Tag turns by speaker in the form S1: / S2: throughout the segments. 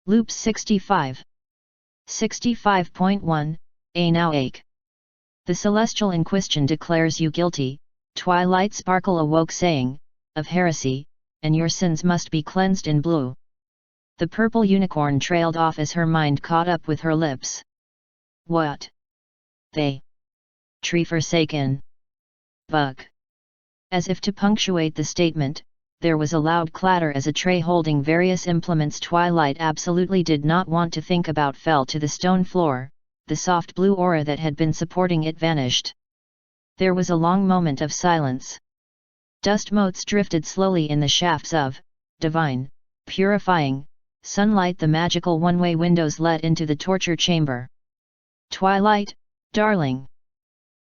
S1: Loop 65. 65.1, A now ache. The celestial inquisition declares you guilty, Twilight Sparkle awoke saying, of heresy, and your sins must be cleansed in blue. The purple unicorn trailed off as her mind caught up with her lips. What? They. Tree forsaken. Bug. As if to punctuate the statement, there was a loud clatter as a tray holding various implements Twilight absolutely did not want to think about fell to the stone floor. The soft blue aura that had been supporting it vanished. There was a long moment of silence. Dust motes drifted slowly in the shafts of divine, purifying sunlight the magical one-way windows let into the torture chamber. Twilight, darling.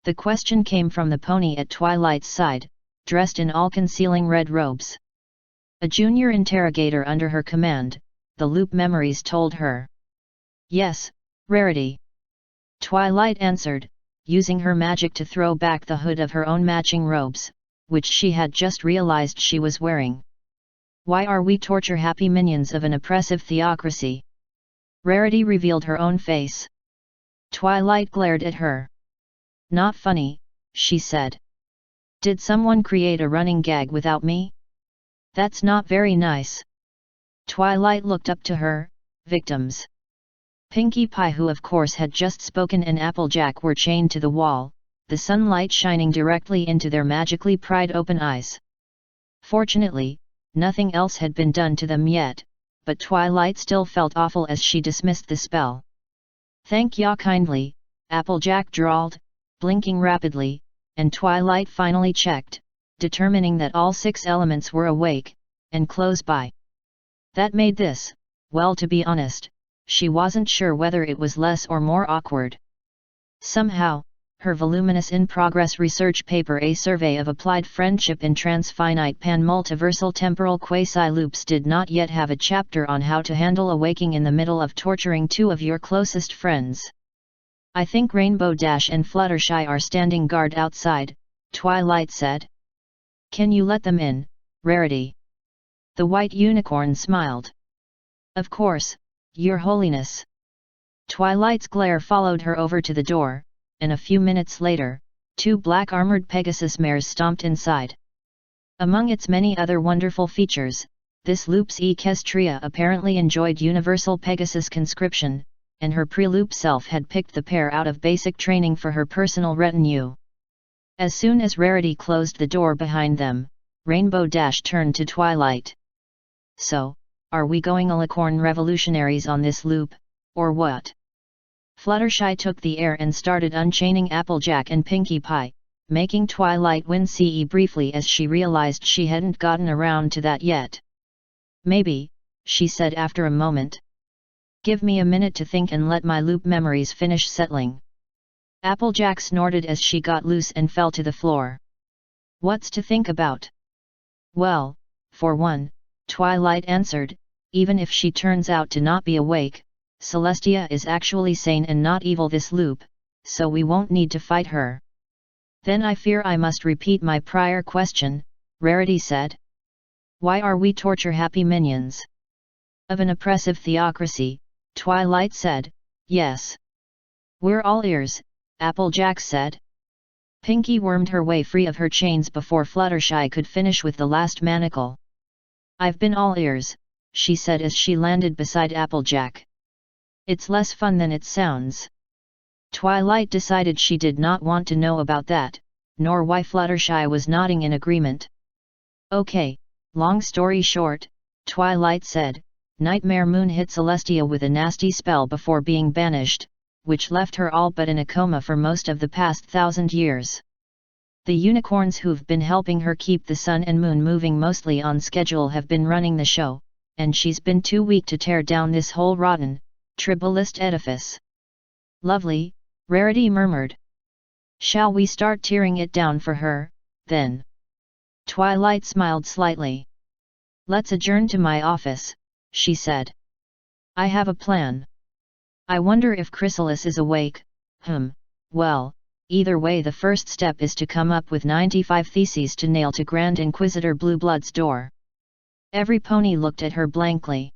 S1: The question came from the pony at Twilight's side, dressed in all-concealing red robes. A junior interrogator under her command, the loop memories told her. Yes, Rarity. Twilight answered, using her magic to throw back the hood of her own matching robes, which she had just realized she was wearing. Why are we torture-happy minions of an oppressive theocracy? Rarity revealed her own face. Twilight glared at her. Not funny, she said. Did someone create a running gag without me? That's not very nice. Twilight looked up to her, victims. Pinkie Pie, who of course had just spoken, and Applejack were chained to the wall, the sunlight shining directly into their magically pried open eyes. Fortunately, nothing else had been done to them yet, but Twilight still felt awful as she dismissed the spell. Thank ya kindly, Applejack drawled, blinking rapidly, and Twilight finally checked, determining that all 6 elements were awake, and close by. That made this, well, to be honest, she wasn't sure whether it was less or more awkward. Somehow, her voluminous in-progress research paper A Survey of Applied Friendship in Transfinite Pan-Multiversal Temporal Quasi-Loops did not yet have a chapter on how to handle awaking in the middle of torturing 2 of your closest friends. I think Rainbow Dash and Fluttershy are standing guard outside, Twilight said. Can you let them in, Rarity? The white unicorn smiled. Of course, Your Holiness. Twilight's glare followed her over to the door, and a few minutes later, 2 black-armored Pegasus mares stomped inside. Among its many other wonderful features, this loop's equestria apparently enjoyed universal Pegasus conscription, and her pre-loop self had picked the pair out of basic training for her personal retinue. As soon as Rarity closed the door behind them, Rainbow Dash turned to Twilight. So, are we going alicorn revolutionaries on this loop, or what? Fluttershy took the air and started unchaining Applejack and Pinkie Pie, making Twilight wince briefly as she realized she hadn't gotten around to that yet. Maybe, she said after a moment. Give me a minute to think and let my loop memories finish settling. Applejack snorted as she got loose and fell to the floor. What's to think about? Well, for one, Twilight answered, even if she turns out to not be awake, Celestia is actually sane and not evil this loop, so we won't need to fight her. Then I fear I must repeat my prior question, Rarity said. Why are we torture-happy minions of an oppressive theocracy? Twilight said, yes. We're all ears, Applejack said. Pinkie wormed her way free of her chains before Fluttershy could finish with the last manacle. I've been all ears, she said as she landed beside Applejack. It's less fun than it sounds. Twilight decided she did not want to know about that, nor why Fluttershy was nodding in agreement. Okay, long story short, Twilight said, Nightmare Moon hit Celestia with a nasty spell before being banished, which left her all but in a coma for most of the past 1,000 years. The unicorns who've been helping her keep the sun and moon moving mostly on schedule have been running the show, and she's been too weak to tear down this whole rotten, tribalist edifice. Lovely, Rarity murmured. Shall we start tearing it down for her, then? Twilight smiled slightly. Let's adjourn to my office, she said. I have a plan. I wonder if Chrysalis is awake. Well, either way, the first step is to come up with 95 theses to nail to Grand Inquisitor Blueblood's door. Every pony looked at her blankly.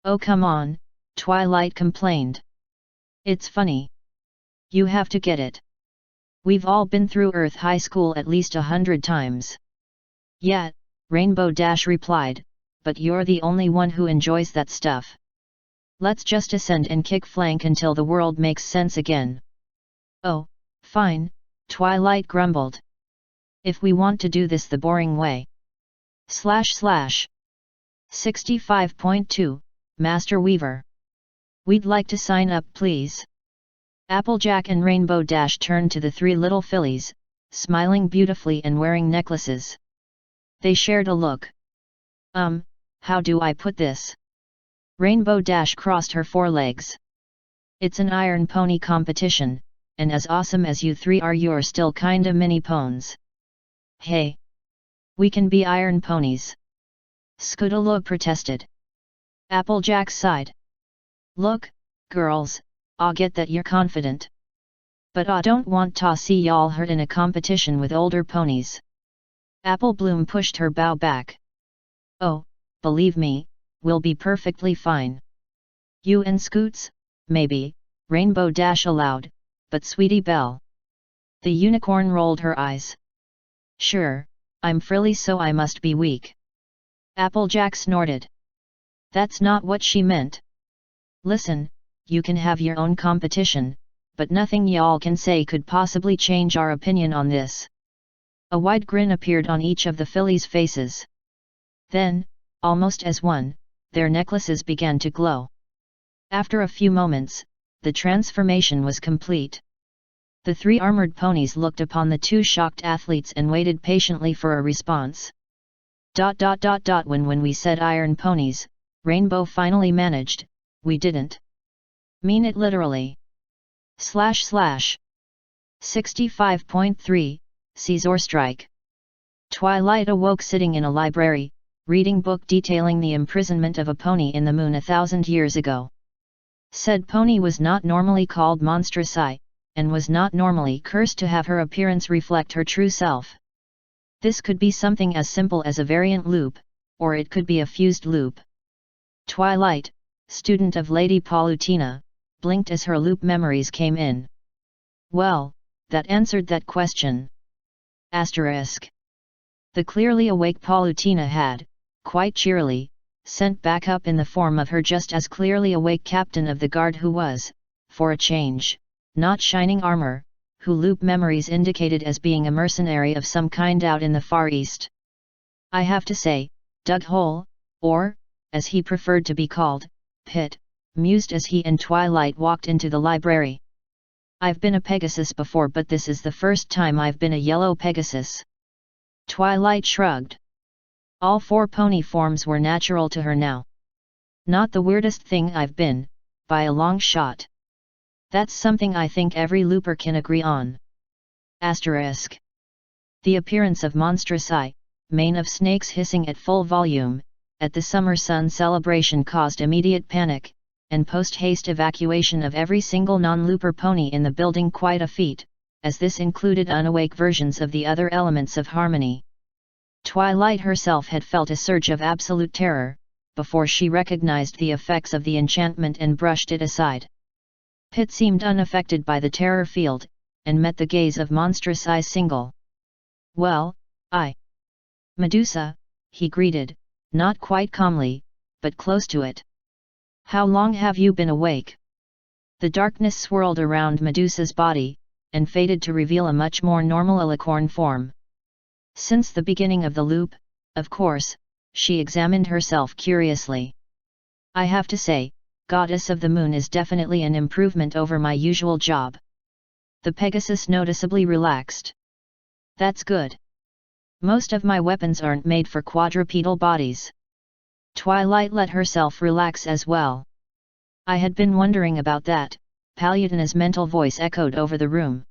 S1: Oh come on, Twilight complained. It's funny. You have to get it. We've all been through Earth High School at least 100 times. Yeah, Rainbow Dash replied, but you're the only one who enjoys that stuff. Let's just ascend and kick flank until the world makes sense again. Oh, fine, Twilight grumbled. If we want to do this the boring way. / 65.2, Master Weaver. We'd like to sign up please. Applejack and Rainbow Dash turned to the three little fillies, smiling beautifully and wearing necklaces. They shared a look. How do I put this? Rainbow Dash crossed her forelegs. It's an iron pony competition, and as awesome as you three are, you're still kinda mini ponies. Hey! We can be iron ponies. Scootaloo protested. Applejack sighed. Look, girls, I get that you're confident. But I don't want to see y'all hurt in a competition with older ponies. Apple Bloom pushed her bow back. Oh, believe me, we'll be perfectly fine. You and Scoots, maybe, Rainbow Dash allowed, but Sweetie Belle. The unicorn rolled her eyes. Sure, I'm frilly so I must be weak. Applejack snorted. That's not what she meant. Listen, you can have your own competition, but nothing y'all can say could possibly change our opinion on this. A wide grin appeared on each of the fillies' faces. Then, almost as one, their necklaces began to glow. After a few moments, the transformation was complete. The three armored ponies looked upon the two shocked athletes and waited patiently for a response. When we said iron ponies, Rainbow finally managed, we didn't mean it literally. / 65.3, Caesar Strike. Twilight awoke sitting in a library, reading book detailing the imprisonment of a pony in the moon 1,000 years ago. Said pony was not normally called Monstrous Eye, and was not normally cursed to have her appearance reflect her true self. This could be something as simple as a variant loop, or it could be a fused loop. Twilight, student of Lady Palutena, blinked as her loop memories came in. Well, that answered that question. Asterisk. The clearly awake Palutena had, quite cheerily, sent back up in the form of her just as clearly awake captain of the guard who was, for a change, not shining armor, who loop memories indicated as being a mercenary of some kind out in the Far East. I have to say, Dug Hole, or, as he preferred to be called, Pit, mused as he and Twilight walked into the library. I've been a Pegasus before, but this is the first time I've been a yellow Pegasus. Twilight shrugged. All four pony forms were natural to her now. Not the weirdest thing I've been, by a long shot. That's something I think every looper can agree on. Asterisk. The appearance of Monstrous Eye, mane of snakes hissing at full volume, at the summer sun celebration caused immediate panic, and post-haste evacuation of every single non-looper pony in the building, quite a feat, as this included unawake versions of the other elements of harmony. Twilight herself had felt a surge of absolute terror, before she recognized the effects of the enchantment and brushed it aside. Pit seemed unaffected by the terror field, and met the gaze of Monstrous Eye single. Well, Medusa, he greeted, not quite calmly, but close to it. How long have you been awake? The darkness swirled around Medusa's body, and faded to reveal a much more normal alicorn form. Since the beginning of the loop, of course, she examined herself curiously. I have to say, Goddess of the Moon is definitely an improvement over my usual job. The Pegasus noticeably relaxed. That's good. Most of my weapons aren't made for quadrupedal bodies. Twilight let herself relax as well. I had been wondering about that, Palutena's mental voice echoed over the room.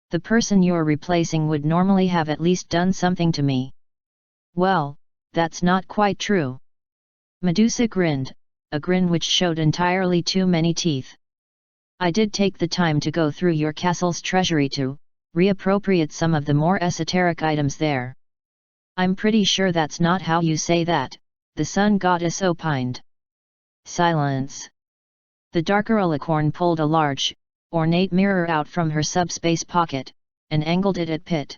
S1: The person you're replacing would normally have at least done something to me. Well, that's not quite true. Medusa grinned, a grin which showed entirely too many teeth. I did take the time to go through your castle's treasury to reappropriate some of the more esoteric items there. I'm pretty sure that's not how you say that, the sun goddess opined. Silence. The darker alicorn pulled a large, ornate mirror out from her subspace pocket, and angled it at Pit.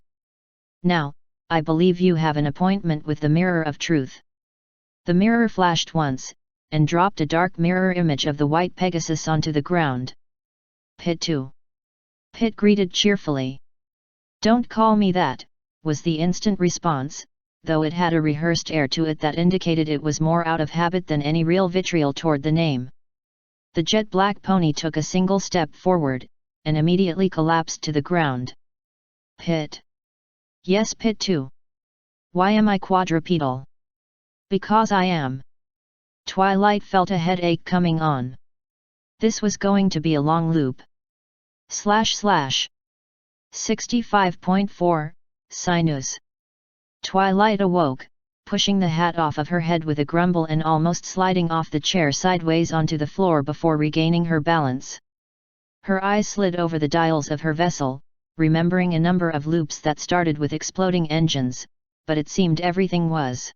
S1: Now, I believe you have an appointment with the Mirror of Truth. The mirror flashed once, and dropped a dark mirror image of the white Pegasus onto the ground. Pit too. Pit greeted cheerfully. Don't call me that, was the instant response, though it had a rehearsed air to it that indicated it was more out of habit than any real vitriol toward the name. The jet-black pony took a single step forward, and immediately collapsed to the ground. Pit. Yes, Pit too. Why am I quadrupedal? Because I am. Twilight felt a headache coming on. This was going to be a long loop. / 65.4, Sinus. Twilight awoke, pushing the hat off of her head with a grumble and almost sliding off the chair sideways onto the floor before regaining her balance. Her eyes slid over the dials of her vessel, remembering a number of loops that started with exploding engines, but it seemed everything was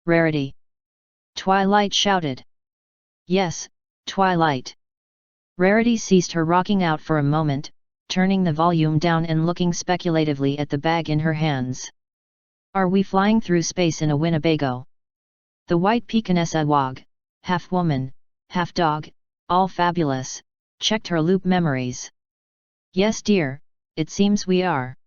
S1: Rarity. Twilight shouted. Yes, Twilight. Rarity ceased her rocking out for a moment, turning the volume down and looking speculatively at the bag in her hands. Are we flying through space in a Winnebago? The white Pekingese wog, half woman, half dog, all fabulous, checked her loop memories. Yes dear, it seems we are.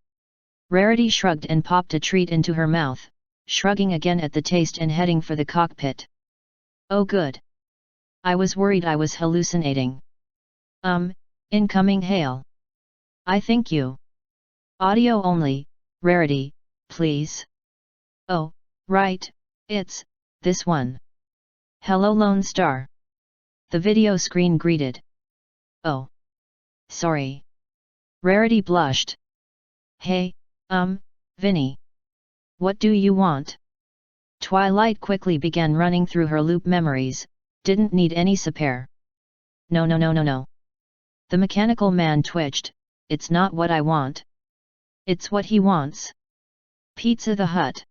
S1: Rarity shrugged and popped a treat into her mouth, shrugging again at the taste and heading for the cockpit. Oh good. I was worried I was hallucinating. Incoming hail. I think you. Audio only, Rarity, please. Oh, right, it's this one. Hello Lone Star. The video screen greeted. Oh. Sorry. Rarity blushed. Hey, Vinny. What do you want? Twilight quickly began running through her loop memories, didn't need any support. No. The mechanical man twitched, it's not what I want. It's what he wants. Pizza the Hut.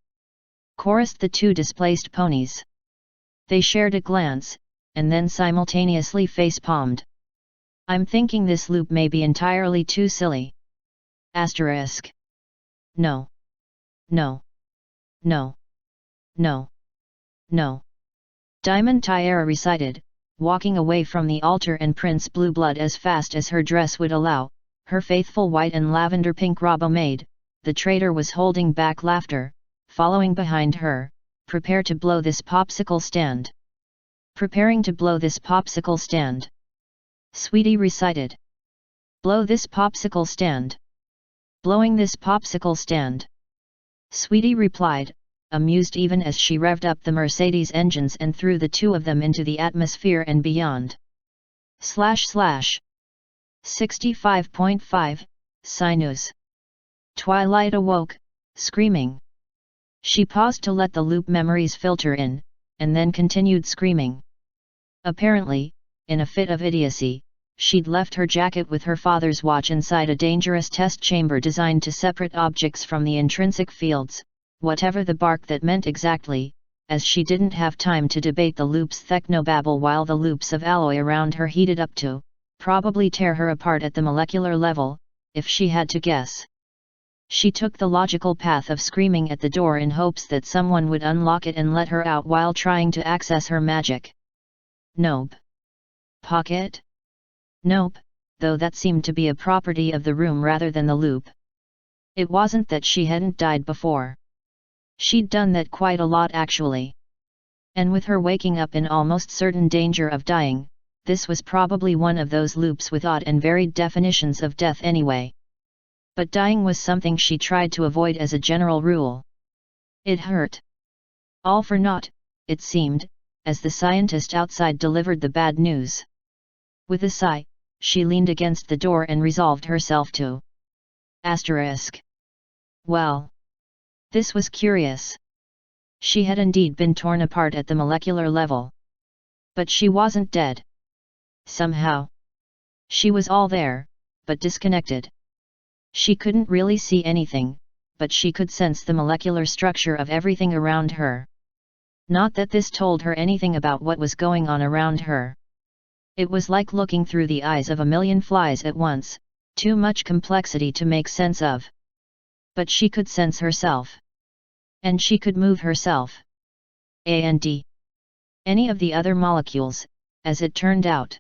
S1: Chorused the two displaced ponies. They shared a glance, and then simultaneously face-palmed. I'm thinking this loop may be entirely too silly. Asterisk. No. Diamond Tiara recited, walking away from the altar and Prince Blueblood as fast as her dress would allow, her faithful white and lavender pink robe maid. The traitor was holding back laughter, following behind her, prepare to blow this popsicle stand. Preparing to blow this popsicle stand. Sweetie recited. Blow this popsicle stand. Blowing this popsicle stand. Sweetie replied, amused even as she revved up the Mercedes engines and threw the two of them into the atmosphere and beyond. / 65.5, Sinus. Twilight awoke, screaming. She paused to let the loop memories filter in, and then continued screaming. Apparently, in a fit of idiocy, she'd left her jacket with her father's watch inside a dangerous test chamber designed to separate objects from the intrinsic fields, whatever the bark that meant exactly, as she didn't have time to debate the loop's technobabble while the loops of alloy around her heated up to, probably tear her apart at the molecular level, if she had to guess. She took the logical path of screaming at the door in hopes that someone would unlock it and let her out while trying to access her magic. Nope. Pocket? Nope, though that seemed to be a property of the room rather than the loop. It wasn't that she hadn't died before. She'd done that quite a lot actually. And with her waking up in almost certain danger of dying, this was probably one of those loops with odd and varied definitions of death anyway. But dying was something she tried to avoid as a general rule. It hurt. All for naught, it seemed, as the scientist outside delivered the bad news. With a sigh, she leaned against the door and resolved herself to *. Well. This was curious. She had indeed been torn apart at the molecular level. But she wasn't dead. Somehow. She was all there, but disconnected. She couldn't really see anything, but she could sense the molecular structure of everything around her. Not that this told her anything about what was going on around her. It was like looking through the eyes of a million flies at once, too much complexity to make sense of. But she could sense herself. And she could move herself. And any of the other molecules, as it turned out.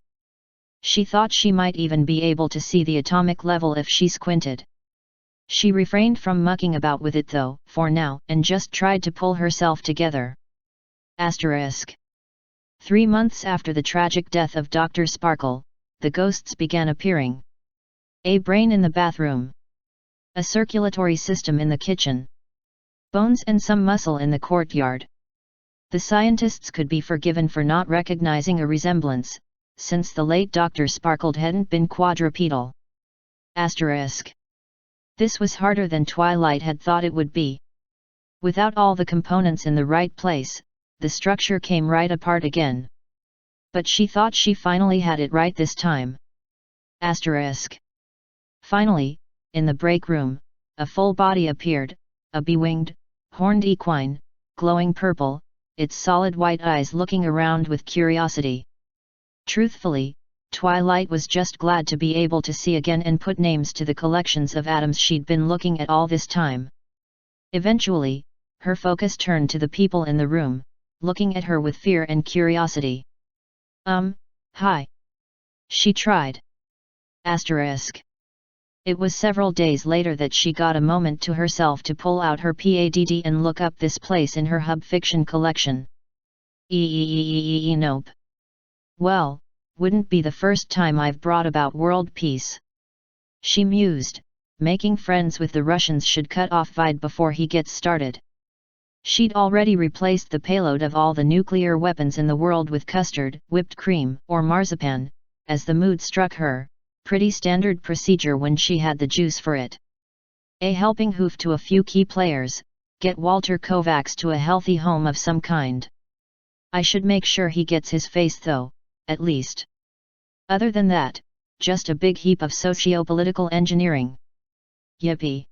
S1: She thought she might even be able to see the atomic level if she squinted. She refrained from mucking about with it though, for now, and just tried to pull herself together. Asterisk. 3 months after the tragic death of Dr. Sparkle, the ghosts began appearing. A brain in the bathroom. A circulatory system in the kitchen. Bones and some muscle in the courtyard. The scientists could be forgiven for not recognizing a resemblance, since the late Dr. Sparkle hadn't been quadrupedal. Asterisk. This was harder than Twilight had thought it would be. Without all the components in the right place, the structure came right apart again. But she thought she finally had it right this time. Asterisk. Finally, in the break room, a full body appeared, a bewinged, horned equine, glowing purple, its solid white eyes looking around with curiosity. Truthfully, Twilight was just glad to be able to see again and put names to the collections of atoms she'd been looking at all this time. Eventually, her focus turned to the people in the room, looking at her with fear and curiosity. Hi. She tried. Asterisk. It was several days later that she got a moment to herself to pull out her PADD and look up this place in her Hub Fiction collection. Nope. Well, wouldn't be the first time I've brought about world peace. She mused, making friends with the Russians should cut off Vide before he gets started. She'd already replaced the payload of all the nuclear weapons in the world with custard, whipped cream, or marzipan, as the mood struck her, pretty standard procedure when she had the juice for it. A helping hoof to a few key players, get Walter Kovacs to a healthy home of some kind. I should make sure he gets his face though, at least. Other than that, just a big heap of socio-political engineering. Yippee!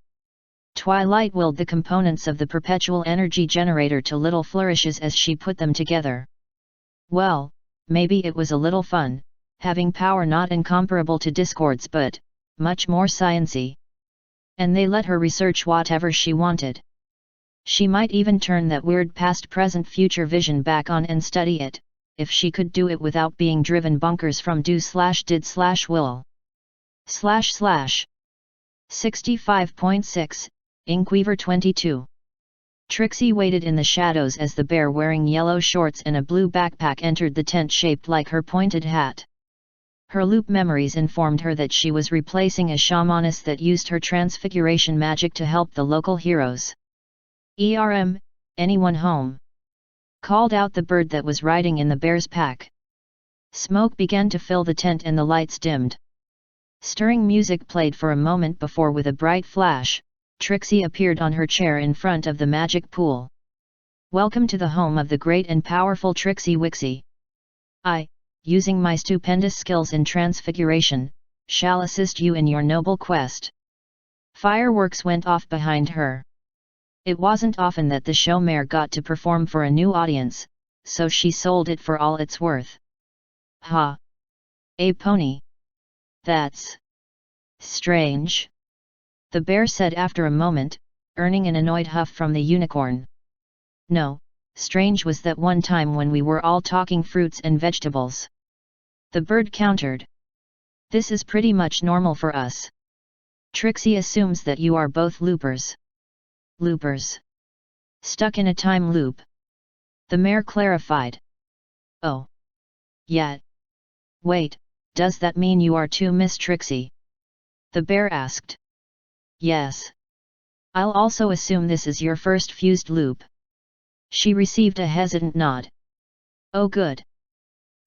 S1: Twilight willed the components of the perpetual energy generator to little flourishes as she put them together. Well, maybe it was a little fun, having power not incomparable to Discord's but, much more science-y. And they let her research whatever she wanted. She might even turn that weird past-present-future vision back on and study it, if she could do it without being driven bonkers from do/did/will. / 65.6, Inkweaver 22. Trixie waited in the shadows as the bear wearing yellow shorts and a blue backpack entered the tent shaped like her pointed hat. Her loop memories informed her that she was replacing a shamaness that used her transfiguration magic to help the local heroes. Anyone home? Called out the bird that was riding in the bear's pack. Smoke began to fill the tent and the lights dimmed. Stirring music played for a moment before with a bright flash, Trixie appeared on her chair in front of the magic pool. Welcome to the home of the great and powerful Trixie Wixie. I, using my stupendous skills in transfiguration, shall assist you in your noble quest. Fireworks went off behind her. It wasn't often that the show mare got to perform for a new audience, so she sold it for all it's worth. Ha! A pony. That's strange, the bear said after a moment, earning an annoyed huff from the unicorn. No, strange was that one time when we were all talking fruits and vegetables. The bird countered. This is pretty much normal for us. Trixie assumes that you are both loopers. Loopers. Stuck in a time loop. The mare clarified. Oh. Yeah. Wait, does that mean you are too Miss Trixie? The bear asked. Yes. I'll also assume this is your first fused loop. She received a hesitant nod. Oh good.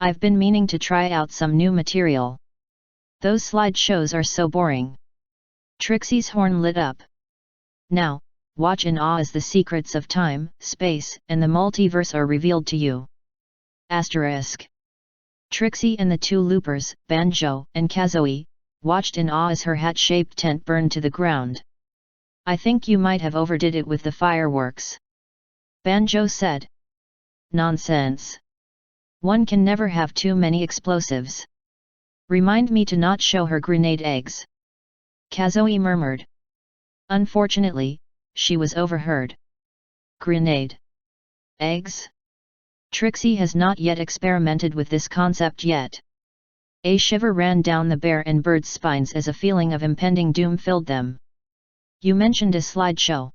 S1: I've been meaning to try out some new material. Those slideshows are so boring. Trixie's horn lit up. Now, watch in awe as the secrets of time, space, and the multiverse are revealed to you. Asterisk. Trixie and the two loopers, Banjo and Kazooie, watched in awe as her hat-shaped tent burned to the ground. I think you might have overdid it with the fireworks. Banjo said. Nonsense. One can never have too many explosives. Remind me to not show her grenade eggs. Kazoe murmured. Unfortunately, she was overheard. Grenade eggs? Trixie has not yet experimented with this concept yet. A shiver ran down the bear and bird's spines as a feeling of impending doom filled them. You mentioned a slideshow.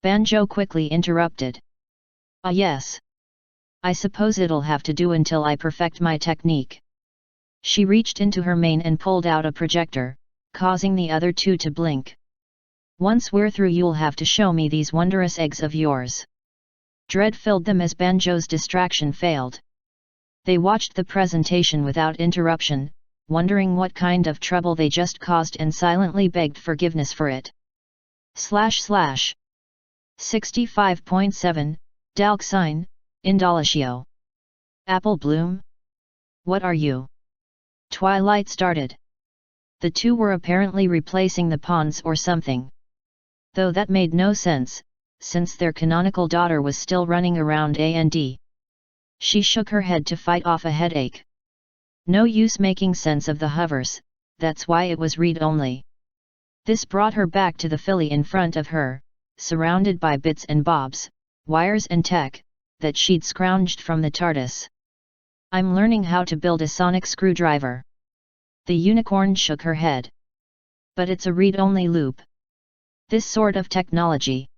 S1: Banjo quickly interrupted. Ah yes. I suppose it'll have to do until I perfect my technique. She reached into her mane and pulled out a projector, causing the other two to blink. Once we're through you'll have to show me these wondrous eggs of yours. Dread filled them as Banjo's distraction failed. They watched the presentation without interruption, wondering what kind of trouble they just caused and silently begged forgiveness for it. / 65.7, Dalksine, Indolatio. Apple Bloom? What are you? Twilight started. The two were apparently replacing the pawns or something. Though that made no sense, since their canonical daughter was still running around A&D. She shook her head to fight off a headache. No use making sense of the hovers, that's why it was read-only. This brought her back to the filly in front of her, surrounded by bits and bobs, wires and tech, that she'd scrounged from the TARDIS. I'm learning how to build a sonic screwdriver. The unicorn shook her head. But it's a read-only loop. This sort of technology.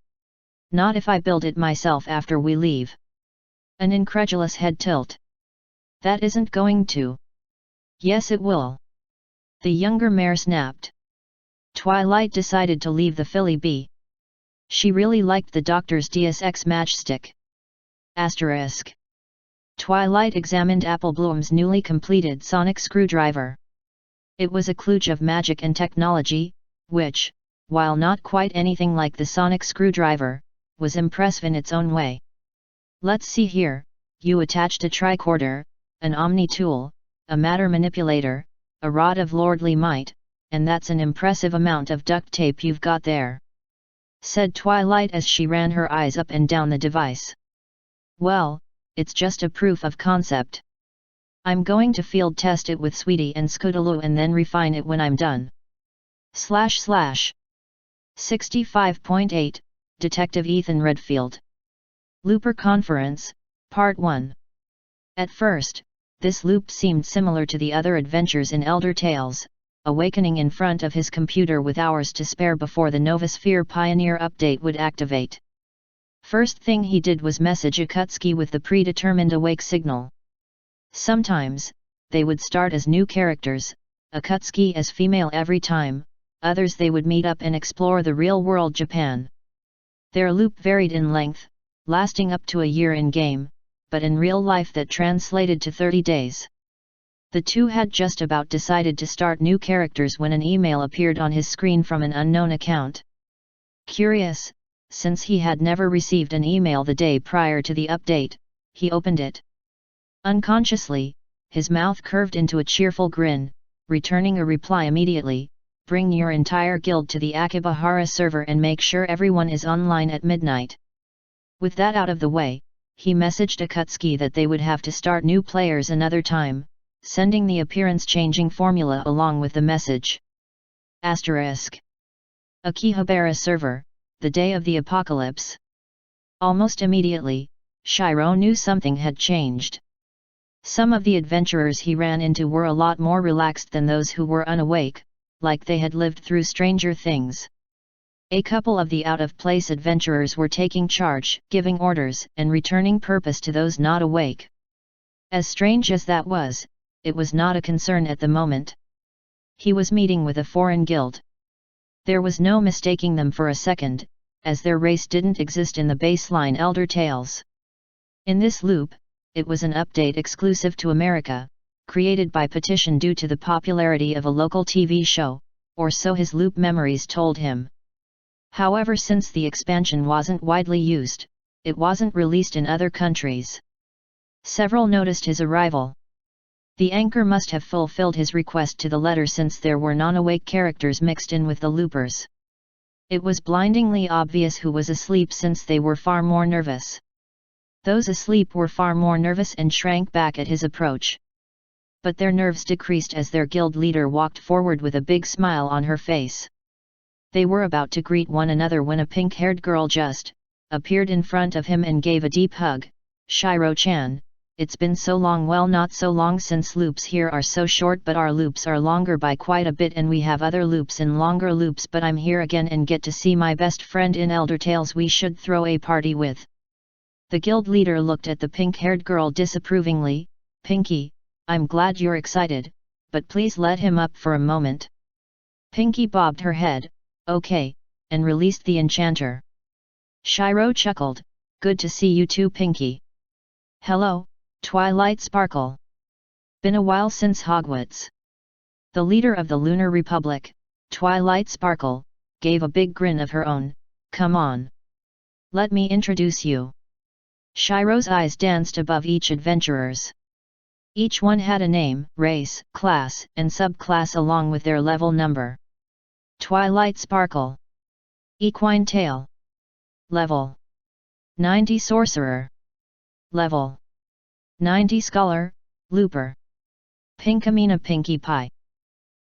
S1: Not if I build it myself after we leave. An incredulous head tilt. That isn't going to. Yes it will. The younger mare snapped. Twilight decided to leave the filly be. She really liked the doctor's DSX matchstick. Asterisk. Twilight examined Apple Bloom's newly completed sonic screwdriver. It was a kludge of magic and technology, which, while not quite anything like the sonic screwdriver, was impressive in its own way. Let's see here, you attached a tricorder, an omni-tool, a matter manipulator, a rod of lordly might, and that's an impressive amount of duct tape you've got there, said Twilight as she ran her eyes up and down the device. Well, it's just a proof of concept. I'm going to field test it with Sweetie and Scootaloo and then refine it when I'm done. / 65.8, Detective Ethan Redfield. Looper Conference, Part 1. At first, this loop seemed similar to the other adventures in Elder Tales, awakening in front of his computer with hours to spare before the Novasphere Pioneer update would activate. First thing he did was message Akutski with the predetermined awake signal. Sometimes, they would start as new characters, Akutski as female every time, others they would meet up and explore the real-world Japan. Their loop varied in length, lasting up to a year in-game, but in real life that translated to 30 days. The two had just about decided to start new characters when an email appeared on his screen from an unknown account. Curious, since he had never received an email the day prior to the update, he opened it. Unconsciously, his mouth curved into a cheerful grin, returning a reply immediately, bring your entire guild to the Akibahara server and make sure everyone is online at midnight. With that out of the way, he messaged Akutski that they would have to start new players another time, sending the appearance-changing formula along with the message. Asterisk. Akihabara server, the day of the apocalypse. Almost immediately, Shiro knew something had changed. Some of the adventurers he ran into were a lot more relaxed than those who were unawake, like they had lived through stranger things. A couple of the out-of-place adventurers were taking charge, giving orders, and returning purpose to those not awake. As strange as that was, it was not a concern at the moment. He was meeting with a foreign guild. There was no mistaking them for a second, as their race didn't exist in the baseline Elder Tales. In this loop, it was an update exclusive to America, created by petition due to the popularity of a local TV show, or so his loop memories told him. However, since the expansion wasn't widely used, it wasn't released in other countries. Several noticed his arrival. The anchor must have fulfilled his request to the letter since there were non-awake characters mixed in with the loopers. It was blindingly obvious who was asleep since they were far more nervous. Those asleep were far more nervous and shrank back at his approach. But their nerves decreased as their guild leader walked forward with a big smile on her face. They were about to greet one another when a pink-haired girl just appeared in front of him and gave a deep hug. Shiro-chan, it's been so long. Well, not so long, since loops here are so short, but our loops are longer by quite a bit, and we have other loops and longer loops, but I'm here again and get to see my best friend in Elder Tales we should throw a party with. The guild leader looked at the pink-haired girl disapprovingly. Pinky, I'm glad you're excited, but please let him up for a moment. Pinky bobbed her head, okay, and released the enchanter. Shiro chuckled, good to see you too, Pinky. Hello, Twilight Sparkle. Been a while since Hogwarts. The leader of the Lunar Republic, Twilight Sparkle, gave a big grin of her own. Come on. Let me introduce you. Shiro's eyes danced above each adventurers. Each one had a name, race, class, and subclass along with their level number. Twilight Sparkle. Equine Tail. Level 90 Sorcerer. Level 90 Scholar, Looper. Pinkamena Pinkie Pie.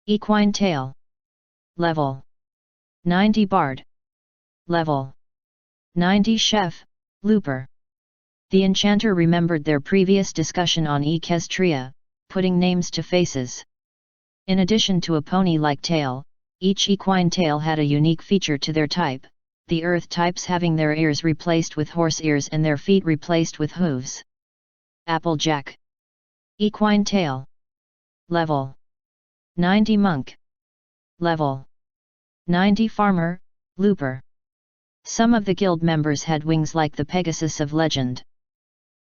S1: Equine Tail. Level 90 Bard. Level 90 Chef, Looper. The enchanter remembered their previous discussion on Equestria, putting names to faces. In addition to a pony-like tail, each equine tail had a unique feature to their type, the earth types having their ears replaced with horse ears and their feet replaced with hooves. Applejack. Equine Tail. Level 90 Monk. Level 90 Farmer, Looper. Some of the guild members had wings like the Pegasus of legend.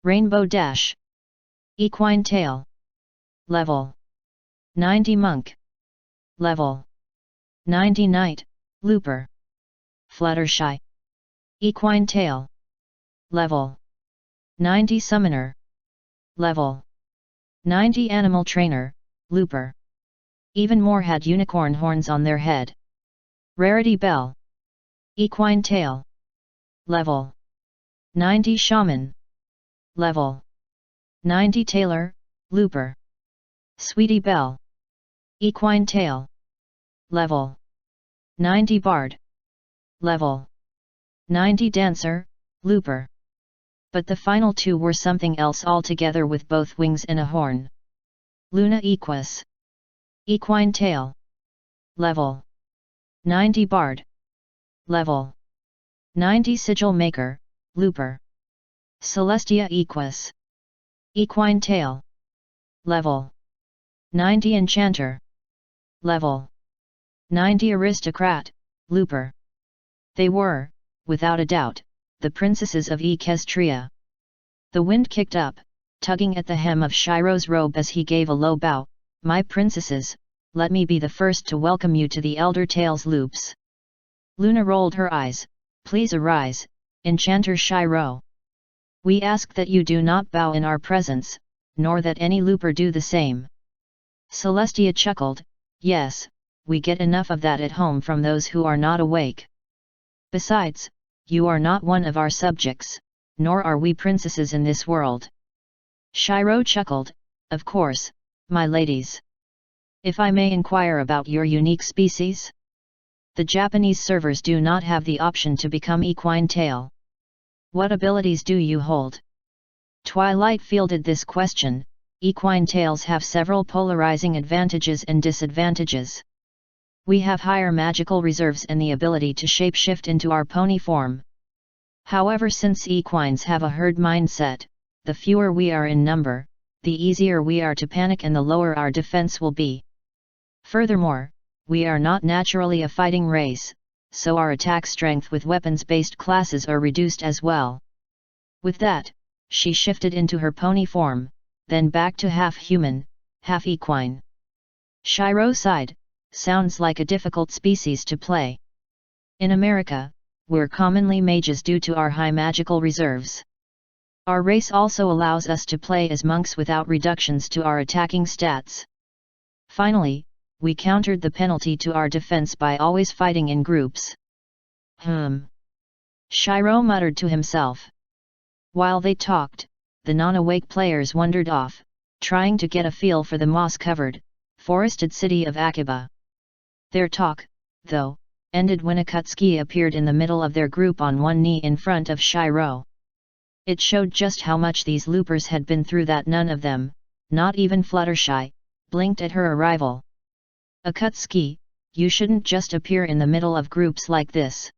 S1: Rainbow Dash. Equine Tail. Level 90 Monk. Level 90 Knight, Looper. Fluttershy. Equine Tail. Level 90 Summoner. Level 90 Animal Trainer, Looper. Even more had unicorn horns on their head. Rarity Bell. Equine Tail. Level 90 Shaman. Level 90 Tailor, Looper. Sweetie Belle. Equine Tail. Level 90 Bard. Level 90 Dancer, Looper. But the final two were something else altogether, with both wings and a horn. Luna Equus. Equine Tail. Level 90 Bard. Level 90 Sigil Maker, Looper. Celestia Equus. Equine Tail. Level 90 Enchanter. Level 90 Aristocrat, Looper. They were, without a doubt, the princesses of Equestria. The wind kicked up, tugging at the hem of Shiro's robe as he gave a low bow. My princesses, let me be the first to welcome you to the Elder Tales loops. Luna rolled her eyes. Please arise, Enchanter Shiro. We ask that you do not bow in our presence, nor that any looper do the same. Celestia chuckled. Yes, we get enough of that at home from those who are not awake. Besides, you are not one of our subjects, nor are we princesses in this world. Shiro chuckled. Of course, my ladies. If I may inquire about your unique species? The Japanese servers do not have the option to become equine tail. What abilities do you hold? Twilight fielded this question. Equine tails have several polarizing advantages and disadvantages. We have higher magical reserves and the ability to shapeshift into our pony form. However, since equines have a herd mindset, the fewer we are in number, the easier we are to panic and the lower our defense will be. Furthermore, we are not naturally a fighting race, so our attack strength with weapons-based classes are reduced as well. With that, she shifted into her pony form, then back to half human, half equine. Shiro sighed. Sounds like a difficult species to play. In America, we're commonly mages due to our high magical reserves. Our race also allows us to play as monks without reductions to our attacking stats. Finally, we countered the penalty to our defense by always fighting in groups. Shiro muttered to himself. While they talked, the non-awake players wandered off, trying to get a feel for the moss-covered, forested city of Akiba. Their talk, though, ended when Akutsuki appeared in the middle of their group on one knee in front of Shiro. It showed just how much these loopers had been through that none of them, not even Fluttershy, blinked at her arrival. Akutsuki, you shouldn't just appear in the middle of groups like this.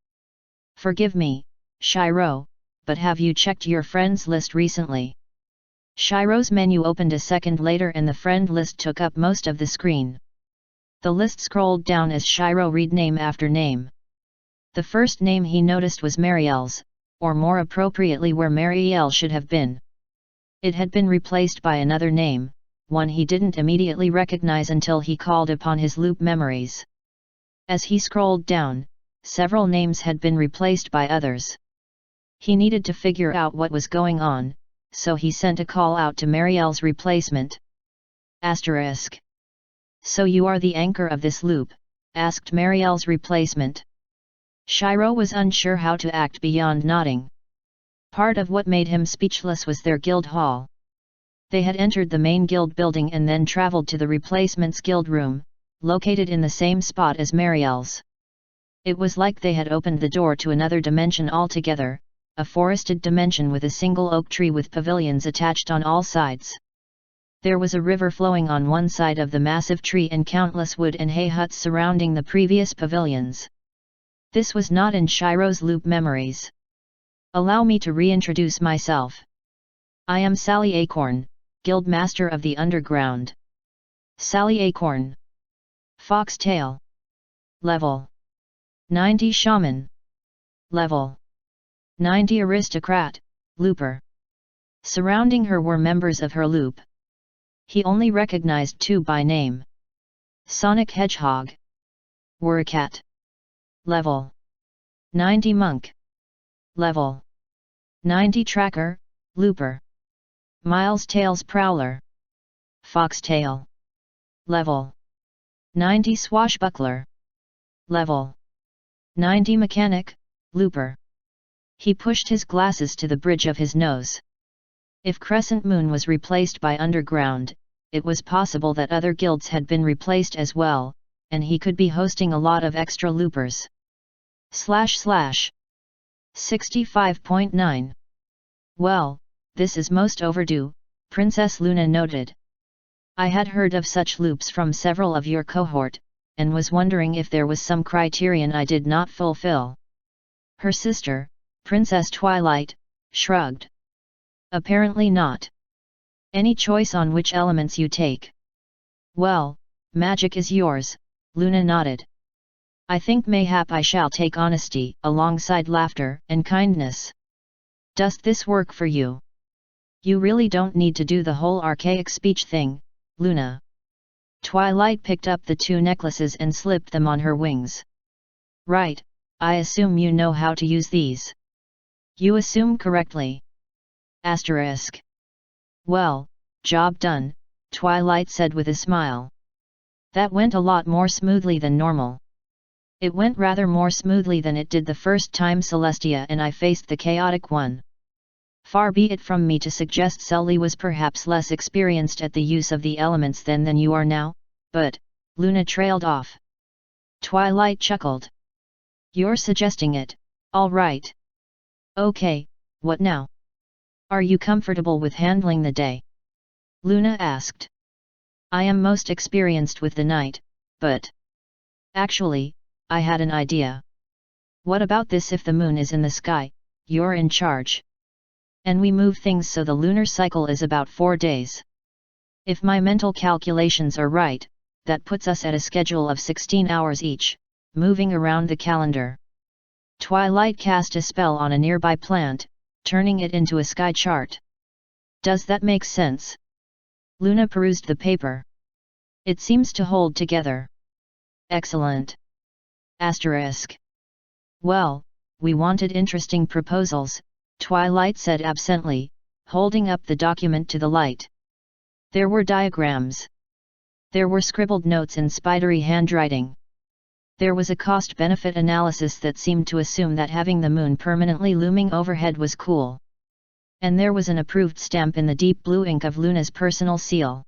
S1: Forgive me, Shiro, but have you checked your friends list recently? Shiro's menu opened a second later and the friend list took up most of the screen. The list scrolled down as Shiro read name after name. The first name he noticed was Marielle's, or more appropriately where Marielle should have been. It had been replaced by another name, one he didn't immediately recognize until he called upon his loop memories. As he scrolled down, several names had been replaced by others. He needed to figure out what was going on, so he sent a call out to Marielle's replacement. Asterisk. So you are the anchor of this loop? Asked Marielle's replacement. Shiro was unsure how to act beyond nodding. Part of what made him speechless was their guild hall. They had entered the main guild building and then traveled to the replacement's guild room, located in the same spot as Marielle's. It was like they had opened the door to another dimension altogether, a forested dimension with a single oak tree with pavilions attached on all sides. There was a river flowing on one side of the massive tree and countless wood and hay huts surrounding the previous pavilions. This was not in Shiro's loop memories. Allow me to reintroduce myself. I am Sally Acorn, Guild Master of the Underground. Sally Acorn. Foxtail. Level 90 Shaman. Level 90 Aristocrat, Looper. Surrounding her were members of her loop. He only recognized two by name. Sonic Hedgehog. Whirrcat. Level 90 Monk. Level 90 Tracker, Looper. Miles Tails Prowler. Foxtail. Level 90 Swashbuckler. Level 90 Mechanic, Looper. He pushed his glasses to the bridge of his nose. If Crescent Moon was replaced by Underground, it was possible that other guilds had been replaced as well, and he could be hosting a lot of extra loopers. / 65.9. Well, this is most overdue, Princess Luna noted. I had heard of such loops from several of your cohort, and was wondering if there was some criterion I did not fulfill. Her sister, Princess Twilight, shrugged. Apparently not. Any choice on which elements you take? Well, magic is yours, Luna nodded. I think mayhap I shall take honesty, alongside laughter and kindness. Does this work for you? You really don't need to do the whole archaic speech thing, Luna. Twilight picked up the two necklaces and slipped them on her wings. Right, I assume you know how to use these. You assume correctly. Asterisk. Well, job done, Twilight said with a smile. That went a lot more smoothly than normal. It went rather more smoothly than it did the first time Celestia and I faced the chaotic one. Far be it from me to suggest Sully was perhaps less experienced at the use of the elements then than you are now, but, Luna trailed off. Twilight chuckled. You're suggesting it, all right. Okay, what now? Are you comfortable with handling the day? Luna asked. I am most experienced with the night, but... Actually, I had an idea. What about this? If the moon is in the sky, you're in charge. And we move things so the lunar cycle is about 4 days. If my mental calculations are right, that puts us at a schedule of 16 hours each, moving around the calendar. Twilight cast a spell on a nearby plant, turning it into a sky chart. Does that make sense? Luna perused the paper. It seems to hold together. Excellent. Asterisk. Well, we wanted interesting proposals, Twilight said absently, holding up the document to the light. There were diagrams. There were scribbled notes in spidery handwriting. There was a cost-benefit analysis that seemed to assume that having the moon permanently looming overhead was cool. And there was an approved stamp in the deep blue ink of Luna's personal seal.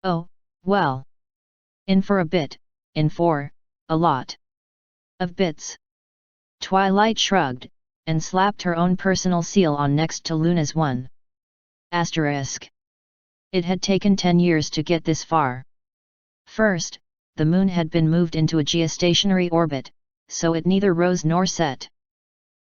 S1: Oh, well. In for a bit, in for a lot of bits. Twilight shrugged, and slapped her own personal seal on next to Luna's one. Asterisk. It had taken 10 years to get this far. First, the moon had been moved into a geostationary orbit, so it neither rose nor set.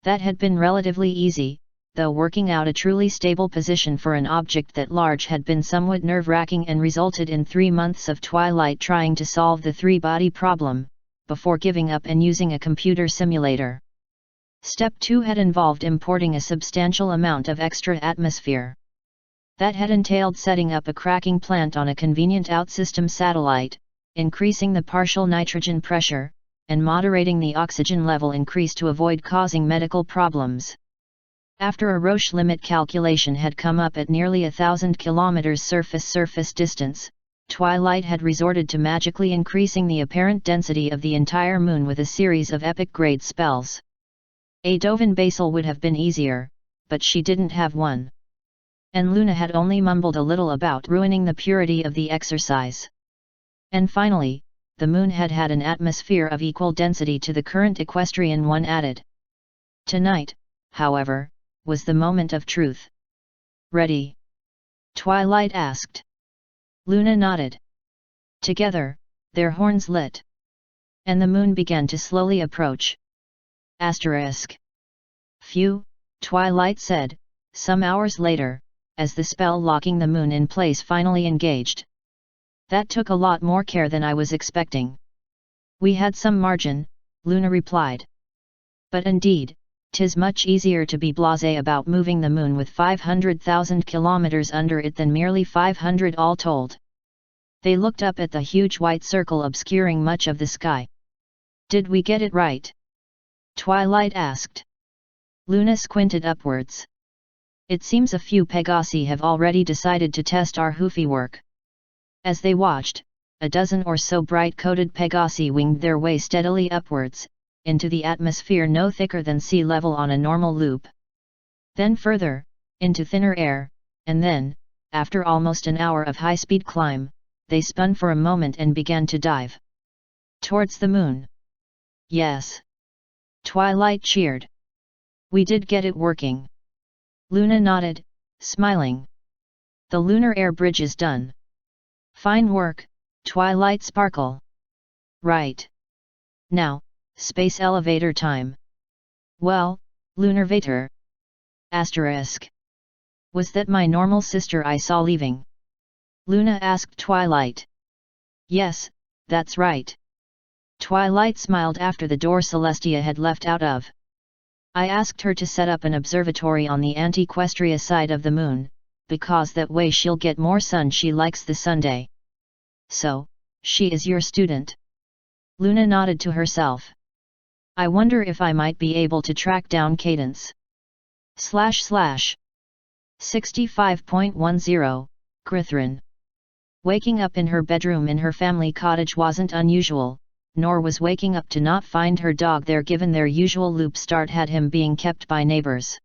S1: That had been relatively easy, though working out a truly stable position for an object that large had been somewhat nerve-wracking and resulted in 3 months of Twilight trying to solve the three-body problem, before giving up and using a computer simulator. Step 2 had involved importing a substantial amount of extra atmosphere. That had entailed setting up a cracking plant on a convenient outsystem satellite, increasing the partial nitrogen pressure, and moderating the oxygen level increase to avoid causing medical problems. After a Roche limit calculation had come up at nearly 1,000 km surface distance, Twilight had resorted to magically increasing the apparent density of the entire moon with a series of epic-grade spells. A Dovin basal would have been easier, but she didn't have one. And Luna had only mumbled a little about ruining the purity of the exercise. And finally, the moon had had an atmosphere of equal density to the current equestrian one added. Tonight, however, was the moment of truth. Ready? Twilight asked. Luna nodded. Together, their horns lit. And the moon began to slowly approach. Asterisk. Phew, Twilight said, some hours later, as the spell locking the moon in place finally engaged. That took a lot more care than I was expecting. We had some margin, Luna replied. But indeed, 'tis much easier to be blasé about moving the moon with 500,000 kilometers under it than merely 500 all told. They looked up at the huge white circle obscuring much of the sky. Did we get it right? Twilight asked. Luna squinted upwards. It seems a few Pegasi have already decided to test our hoofy work. As they watched, a dozen or so bright-coated Pegasi winged their way steadily upwards, into the atmosphere no thicker than sea level on a normal loop. Then further, into thinner air, and then, after almost an hour of high-speed climb, they spun for a moment and began to dive. Towards the moon. Yes. Twilight cheered. We did get it working. Luna nodded, smiling. The lunar air bridge is done. Fine work, Twilight sparkle. Right. Now, space elevator time. Well, lunarvator. Asterisk. Was that my normal sister I saw leaving? Luna asked Twilight. Yes, that's right. Twilight smiled after the door Celestia had left out of. I asked her to set up an observatory on the anti-Equestria side of the moon, because that way she'll get more sun. She likes the Sunday. So, she is your student? Luna nodded to herself. I wonder if I might be able to track down Cadence. / 65.10, Griffon. Waking up in her bedroom in her family cottage wasn't unusual, nor was waking up to not find her dog there given their usual loop start had him being kept by neighbors.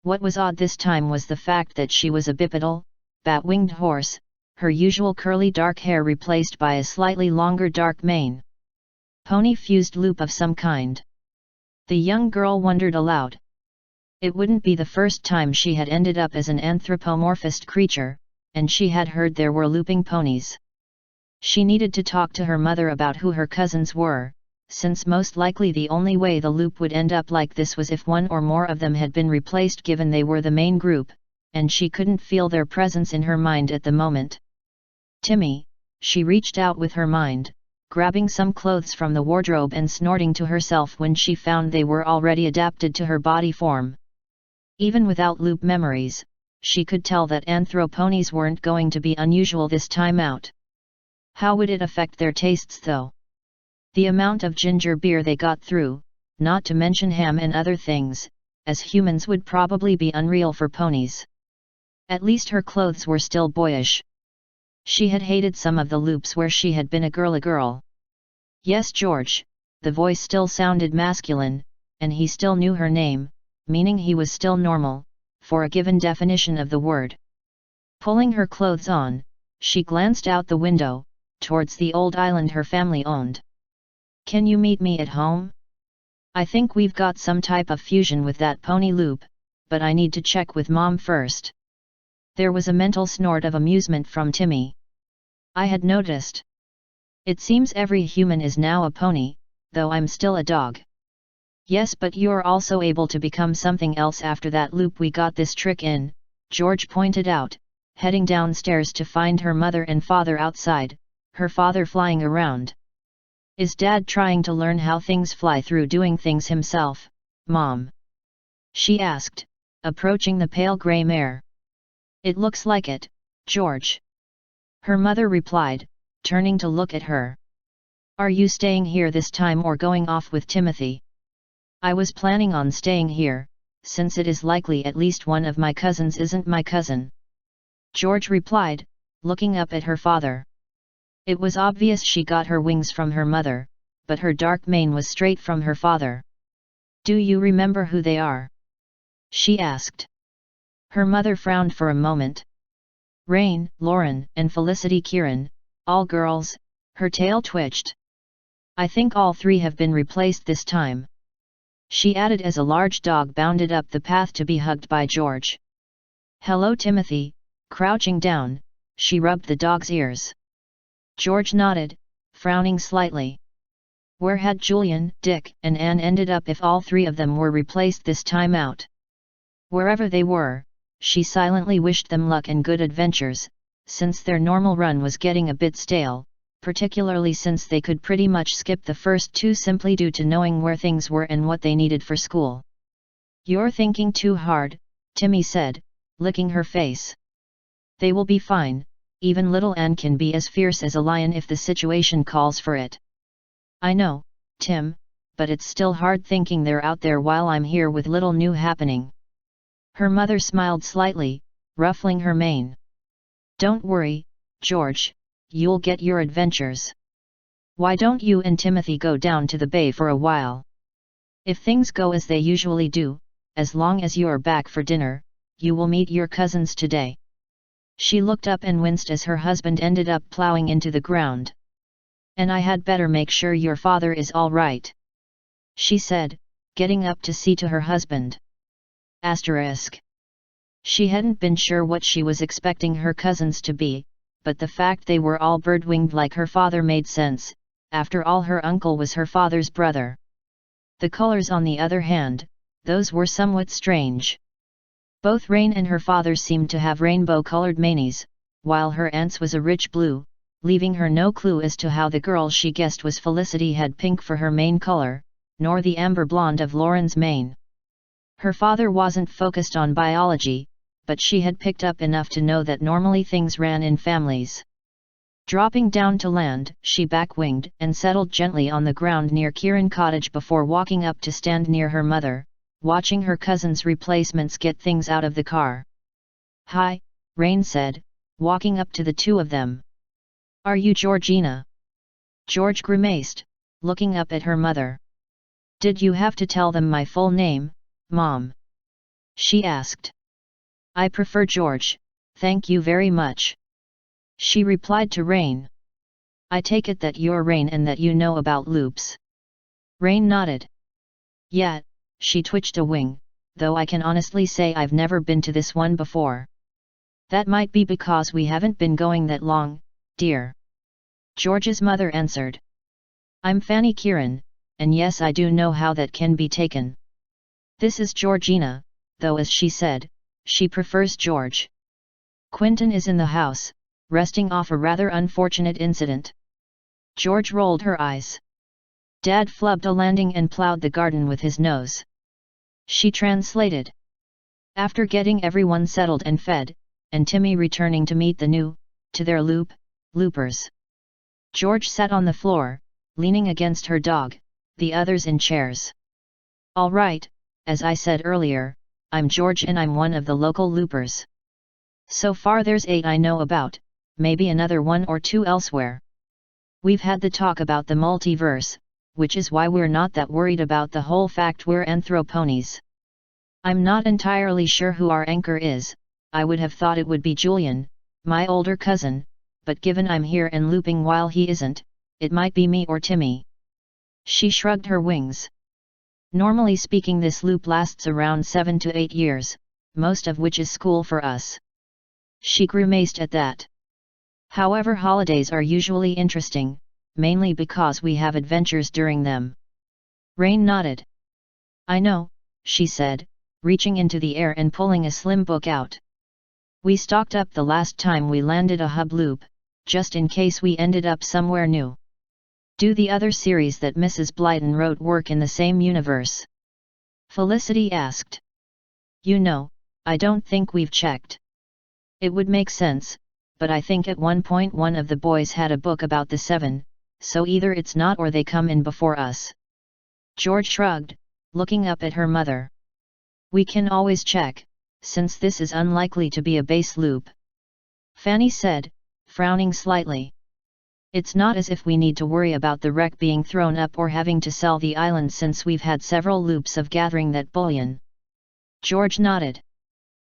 S1: What was odd this time was the fact that she was a bipedal, bat-winged horse, her usual curly dark hair replaced by a slightly longer dark mane. Pony-fused loop of some kind. The young girl wondered aloud. It wouldn't be the first time she had ended up as an anthropomorphized creature, and she had heard there were looping ponies. She needed to talk to her mother about who her cousins were, since most likely the only way the loop would end up like this was if one or more of them had been replaced given they were the main group, and she couldn't feel their presence in her mind at the moment. Timmy, she reached out with her mind, grabbing some clothes from the wardrobe and snorting to herself when she found they were already adapted to her body form. Even without loop memories, she could tell that anthroponies weren't going to be unusual this time out. How would it affect their tastes though? The amount of ginger beer they got through, not to mention ham and other things, as humans would probably be unreal for ponies. At least her clothes were still boyish. She had hated some of the loops where she had been a girl. Yes, George, the voice still sounded masculine, and he still knew her name, meaning he was still normal, for a given definition of the word. Pulling her clothes on, she glanced out the window, towards the old island her family owned. Can you meet me at home? I think we've got some type of fusion with that pony loop, but I need to check with Mom first. There was a mental snort of amusement from Timmy. I had noticed. It seems every human is now a pony, though I'm still a dog. Yes, but you're also able to become something else after that loop we got this trick in, George pointed out, heading downstairs to find her mother and father outside, her father flying around. Is Dad trying to learn how things fly through doing things himself, Mom? She asked, approaching the pale grey mare. It looks like it, George. Her mother replied, turning to look at her. Are you staying here this time or going off with Timothy? I was planning on staying here, since it is likely at least one of my cousins isn't my cousin. George replied, looking up at her father. It was obvious she got her wings from her mother, but her dark mane was straight from her father. Do you remember who they are? She asked. Her mother frowned for a moment. Rain, Lauren, and Felicity Kieran, all girls, her tail twitched. I think all three have been replaced this time. She added as a large dog bounded up the path to be hugged by George. Hello Timothy, crouching down, she rubbed the dog's ears. George nodded, frowning slightly. Where had Julian, Dick, and Anne ended up if all three of them were replaced this time out? Wherever they were, she silently wished them luck and good adventures, since their normal run was getting a bit stale, particularly since they could pretty much skip the first two simply due to knowing where things were and what they needed for school. You're thinking too hard, Timmy said, licking her face. They will be fine. Even little Anne can be as fierce as a lion if the situation calls for it. I know, Tim, but it's still hard thinking they're out there while I'm here with little new happening. Her mother smiled slightly, ruffling her mane. Don't worry, George, you'll get your adventures. Why don't you and Timothy go down to the bay for a while? If things go as they usually do, as long as you're back for dinner, you will meet your cousins today. She looked up and winced as her husband ended up plowing into the ground. And I had better make sure your father is all right, she said, getting up to see to her husband. Asterisk. She hadn't been sure what she was expecting her cousins to be, but the fact they were all bird-winged like her father made sense. After all, her uncle was her father's brother. The colors on the other hand, those were somewhat strange. Both Rain and her father seemed to have rainbow-colored manes, while her aunt's was a rich blue, leaving her no clue as to how the girl she guessed was Felicity had pink for her mane color, nor the amber blonde of Lauren's mane. Her father wasn't focused on biology, but she had picked up enough to know that normally things ran in families. Dropping down to land, she back-winged and settled gently on the ground near Kieran Cottage before walking up to stand near her mother, watching her cousin's replacements get things out of the car. Hi, Rain said, walking up to the two of them. Are you Georgina? George grimaced, looking up at her mother. Did you have to tell them my full name, Mom? She asked. I prefer George, thank you very much. She replied to Rain. I take it that you're Rain and that you know about loops. Rain nodded. Yeah, she twitched a wing, though I can honestly say I've never been to this one before. That might be because we haven't been going that long, dear. George's mother answered. I'm Fanny Kieran, and yes, I do know how that can be taken. This is Georgina, though as she said, she prefers George. Quentin is in the house, resting off a rather unfortunate incident. George rolled her eyes. Dad flubbed a landing and plowed the garden with his nose. She translated. After getting everyone settled and fed, and Timmy returning to meet their loopers. George sat on the floor, leaning against her dog, the others in chairs. All right, as I said earlier, I'm George and I'm one of the local loopers. So far there's 8 I know about, maybe another 1 or 2 elsewhere. We've had the talk about the multiverse, which is why we're not that worried about the whole fact we're anthroponies. I'm not entirely sure who our anchor is. I would have thought it would be Julian, my older cousin, but given I'm here and looping while he isn't, it might be me or Timmy. She shrugged her wings. Normally speaking, this loop lasts around 7 to 8 years, most of which is school for us. She grimaced at that. However, holidays are usually interesting, mainly because we have adventures during them. Rain nodded. I know, she said, reaching into the air and pulling a slim book out. We stocked up the last time we landed a hub loop, just in case we ended up somewhere new. Do the other series that Mrs. Blyton wrote work in the same universe? Felicity asked. You know, I don't think we've checked. It would make sense, but I think at one point one of the boys had a book about the Seven, so either it's not or they come in before us. George shrugged, looking up at her mother. We can always check, since this is unlikely to be a base loop. Fanny said, frowning slightly. It's not as if we need to worry about the wreck being thrown up or having to sell the island since we've had several loops of gathering that bullion. George nodded.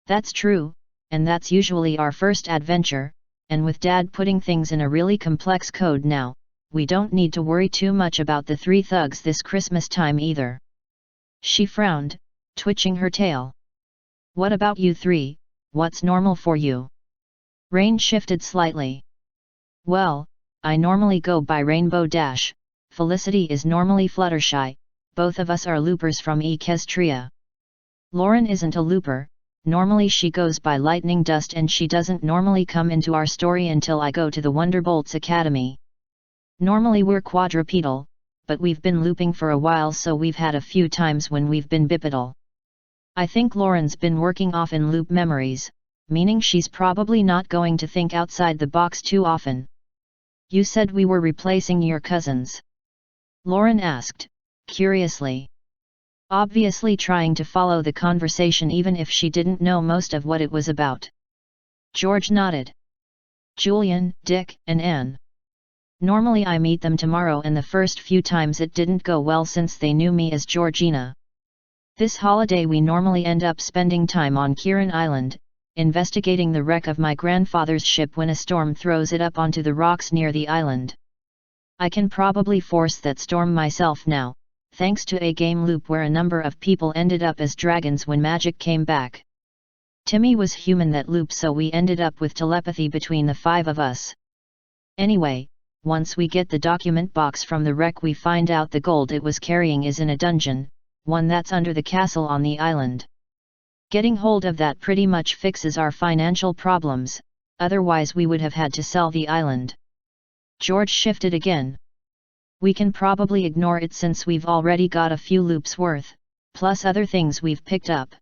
S1: That's true, and that's usually our first adventure, and with Dad putting things in a really complex code now, we don't need to worry too much about the 3 thugs this Christmas time either. She frowned, twitching her tail. What about you 3, what's normal for you? Rain shifted slightly. Well, I normally go by Rainbow Dash, Felicity is normally Fluttershy, both of us are loopers from Equestria. Lauren isn't a looper, normally she goes by Lightning Dust and she doesn't normally come into our story until I go to the Wonderbolts Academy. Normally we're quadrupedal, but we've been looping for a while so we've had a few times when we've been bipedal. I think Lauren's been working off in loop memories, meaning she's probably not going to think outside the box too often. You said we were replacing your cousins? Lauren asked, curiously. Obviously trying to follow the conversation even if she didn't know most of what it was about. George nodded. Julian, Dick, and Anne. Normally I meet them tomorrow and the first few times it didn't go well since they knew me as Georgina. This holiday we normally end up spending time on Kieran Island, investigating the wreck of my grandfather's ship when a storm throws it up onto the rocks near the island. I can probably force that storm myself now, thanks to a game loop where a number of people ended up as dragons when magic came back. Timmy was human that loop so we ended up with telepathy between the 5 of us. Anyway, once we get the document box from the wreck we find out the gold it was carrying is in a dungeon, one that's under the castle on the island. Getting hold of that pretty much fixes our financial problems, otherwise we would have had to sell the island. George shifted again. We can probably ignore it since we've already got a few loops worth, plus other things we've picked up.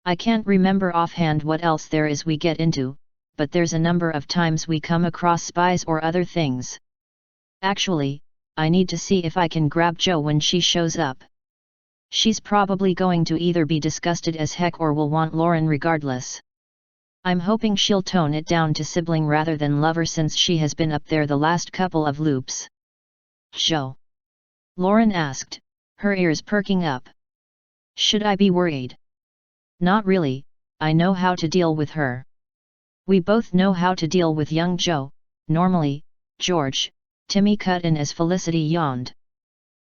S1: I can't remember offhand what else there is we get into, but there's a number of times we come across spies or other things. Actually, I need to see if I can grab Jo when she shows up. She's probably going to either be disgusted as heck or will want Lauren regardless. I'm hoping she'll tone it down to sibling rather than lover since she has been up there the last couple of loops. Jo? Lauren asked, her ears perking up. Should I be worried? Not really, I know how to deal with her. We both know how to deal with young Jo, normally, George, Timmy cut in as Felicity yawned.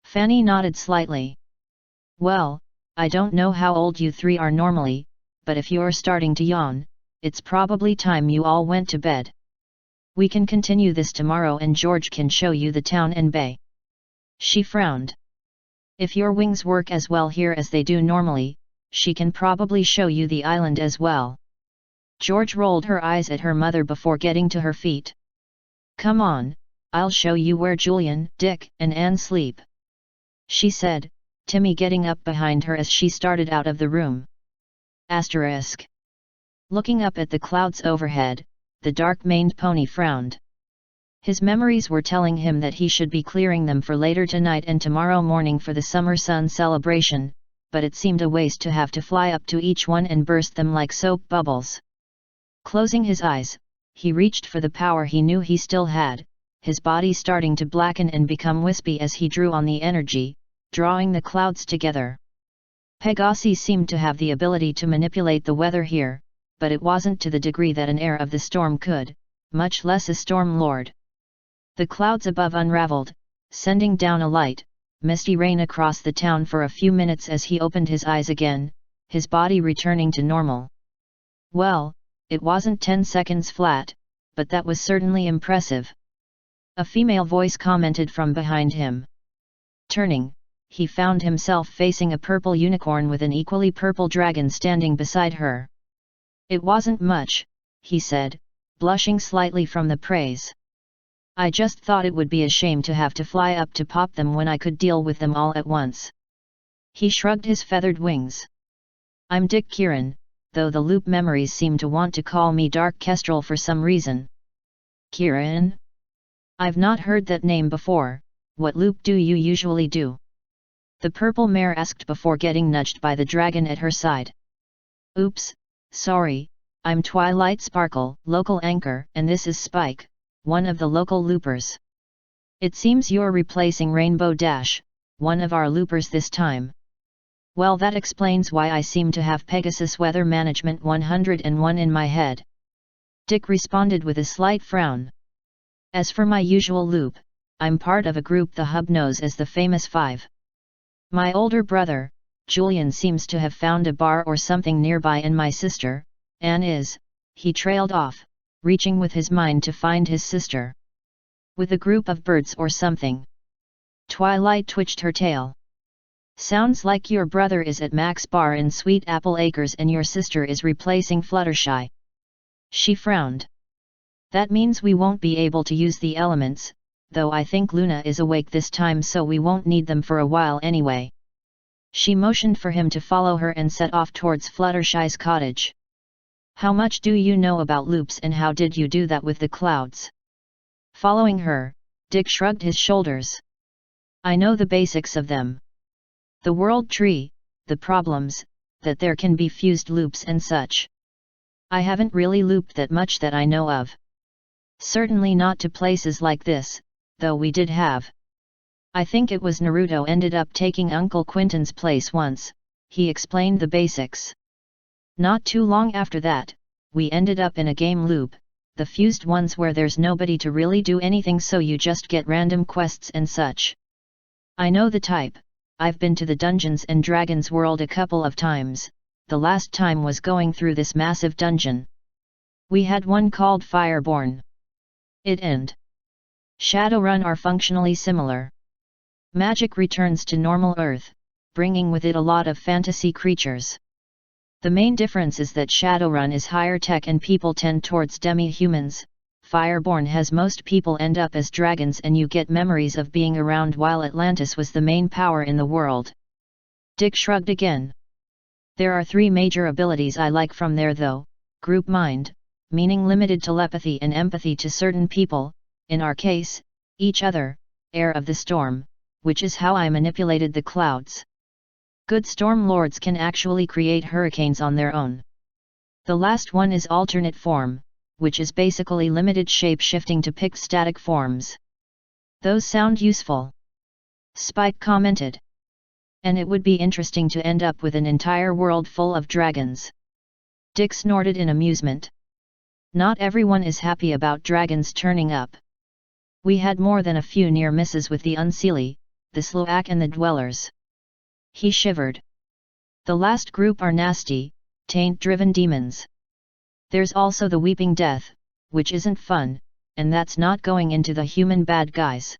S1: Fanny nodded slightly. Well, I don't know how old you 3 are normally, but if you're starting to yawn, it's probably time you all went to bed. We can continue this tomorrow and George can show you the town and bay. She frowned. If your wings work as well here as they do normally, she can probably show you the island as well. George rolled her eyes at her mother before getting to her feet. Come on, I'll show you where Julian, Dick, and Anne sleep. She said, Timmy getting up behind her as she started out of the room. Asterisk. Looking up at the clouds overhead, the dark-maned pony frowned. His memories were telling him that he should be clearing them for later tonight and tomorrow morning for the summer sun celebration, but it seemed a waste to have to fly up to each one and burst them like soap bubbles. Closing his eyes, he reached for the power he knew he still had, his body starting to blacken and become wispy as he drew on the energy, drawing the clouds together. Pegasi seemed to have the ability to manipulate the weather here, but it wasn't to the degree that an heir of the storm could, much less a storm lord. The clouds above unraveled, sending down a light, misty rain across the town for a few minutes as he opened his eyes again, his body returning to normal. Well, it wasn't 10 seconds flat, but that was certainly impressive. A female voice commented from behind him. Turning, he found himself facing a purple unicorn with an equally purple dragon standing beside her. It wasn't much, he said, blushing slightly from the praise. I just thought it would be a shame to have to fly up to pop them when I could deal with them all at once. He shrugged his feathered wings. I'm Dick Kieran, though the loop memories seem to want to call me Dark Kestrel for some reason. Kieran? I've not heard that name before. What loop do you usually do? The purple mare asked before getting nudged by the dragon at her side. Oops, sorry, I'm Twilight Sparkle, local anchor, and this is Spike, one of the local loopers. It seems you're replacing Rainbow Dash, one of our loopers this time. Well, that explains why I seem to have Pegasus Weather Management 101 in my head. Dick responded with a slight frown. As for my usual loop, I'm part of a group the hub knows as the Famous Five. My older brother, Julian, seems to have found a bar or something nearby, and my sister, Anne, is, he trailed off, reaching with his mind to find his sister. With a group of birds or something. Twilight twitched her tail. Sounds like your brother is at Mac's Bar in Sweet Apple Acres and your sister is replacing Fluttershy. She frowned. That means we won't be able to use the elements, though I think Luna is awake this time, so we won't need them for a while anyway. She motioned for him to follow her and set off towards Fluttershy's cottage. How much do you know about loops, and how did you do that with the clouds? Following her, Dick shrugged his shoulders. I know the basics of them. The world tree, the problems, that there can be fused loops and such. I haven't really looped that much that I know of. Certainly not to places like this, though we did have. I think it was Naruto ended up taking Uncle Quentin's place once, he explained the basics. Not too long after that, we ended up in a game loop, the fused ones where there's nobody to really do anything, so you just get random quests and such. I know the type. I've been to the Dungeons and Dragons world a couple of times, the last time was going through this massive dungeon. We had one called Fireborn. It and Shadowrun are functionally similar. Magic returns to normal Earth, bringing with it a lot of fantasy creatures. The main difference is that Shadowrun is higher tech and people tend towards demi-humans. Fireborn has most people end up as dragons, and you get memories of being around while Atlantis was the main power in the world. Dick shrugged again. There are 3 major abilities I like from there though: group mind, meaning limited telepathy and empathy to certain people, in our case, each other, heir of the storm, which is how I manipulated the clouds. Good storm lords can actually create hurricanes on their own. The last one is alternate form, which is basically limited shape-shifting to pick static forms. Those sound useful. Spike commented. And it would be interesting to end up with an entire world full of dragons. Dick snorted in amusement. Not everyone is happy about dragons turning up. We had more than a few near misses with the Unseelie, the Sloak and the Dwellers. He shivered. The last group are nasty, taint-driven demons. There's also the Weeping Death, which isn't fun, and that's not going into the human bad guys.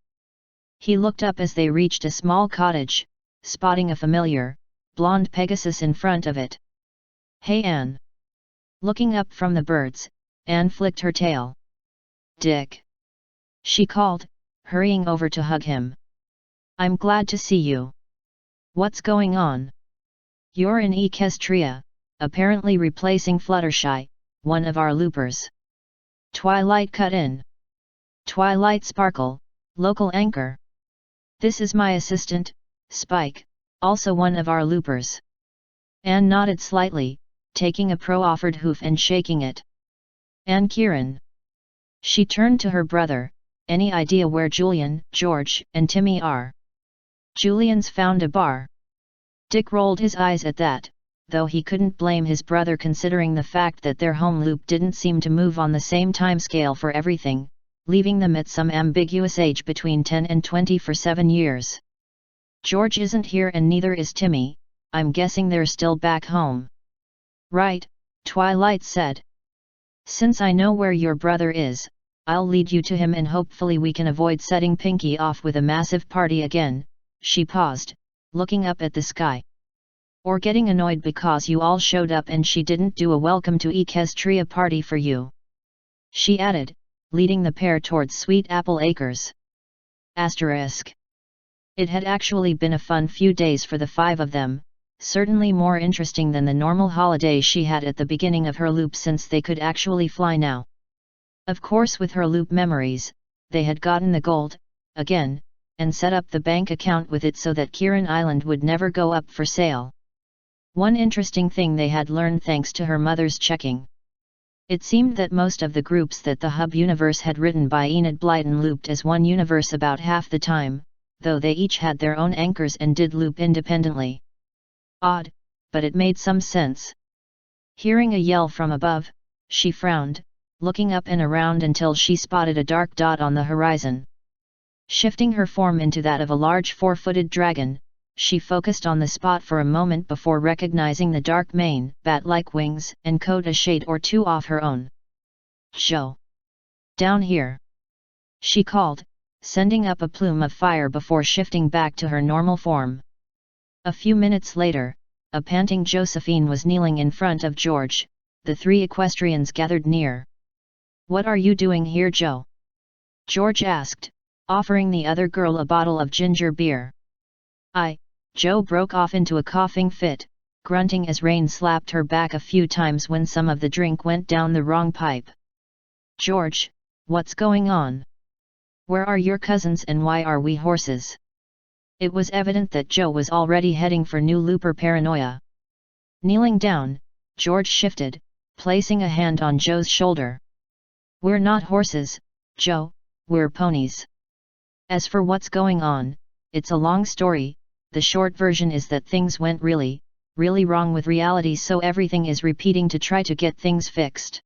S1: He looked up as they reached a small cottage, spotting a familiar, blonde Pegasus in front of it. Hey Anne! Looking up from the birds, Anne flicked her tail. Dick! She called, hurrying over to hug him. I'm glad to see you. What's going on? You're in Equestria, apparently replacing Fluttershy, one of our loopers. Twilight cut in. Twilight Sparkle, local anchor. This is my assistant, Spike, also one of our loopers. Anne nodded slightly, taking a pro-offered hoof and shaking it. And Kieran. She turned to her brother. Any idea where Julian, George, and Timmy are? Julian's found a bar. Dick rolled his eyes at that, though he couldn't blame his brother considering the fact that their home loop didn't seem to move on the same timescale for everything, leaving them at some ambiguous age between 10 and 20 for 7 years. George isn't here and neither is Timmy, I'm guessing they're still back home. Right, Twilight said. Since I know where your brother is, I'll lead you to him and hopefully we can avoid setting Pinky off with a massive party again. She paused, looking up at the sky. Or getting annoyed because you all showed up and she didn't do a welcome to Equestria party for you. She added, leading the pair towards Sweet Apple Acres. Asterisk. It had actually been a fun few days for the 5 of them, certainly more interesting than the normal holiday she had at the beginning of her loop since they could actually fly now. Of course with her loop memories, they had gotten the gold, again, and set up the bank account with it so that Kieran Island would never go up for sale. One interesting thing they had learned thanks to her mother's checking. It seemed that most of the groups that the Hub universe had written by Enid Blyton looped as one universe about half the time, though they each had their own anchors and did loop independently. Odd, but it made some sense. Hearing a yell from above, she frowned, looking up and around until she spotted a dark dot on the horizon. Shifting her form into that of a large 4-footed dragon, she focused on the spot for a moment before recognizing the dark mane, bat-like wings, and coat a shade or two off her own. Joe! Down here! She called, sending up a plume of fire before shifting back to her normal form. A few minutes later, a panting Josephine was kneeling in front of George, the 3 equestrians gathered near. What are you doing here, Joe? George asked, offering the other girl a bottle of ginger beer. Joe broke off into a coughing fit, grunting as Rain slapped her back a few times when some of the drink went down the wrong pipe. George, what's going on? Where are your cousins and why are we horses? It was evident that Joe was already heading for new looper paranoia. Kneeling down, George shifted, placing a hand on Joe's shoulder. We're not horses, Joe, we're ponies. As for what's going on, it's a long story. The short version is that things went really, really wrong with reality, so everything is repeating to try to get things fixed.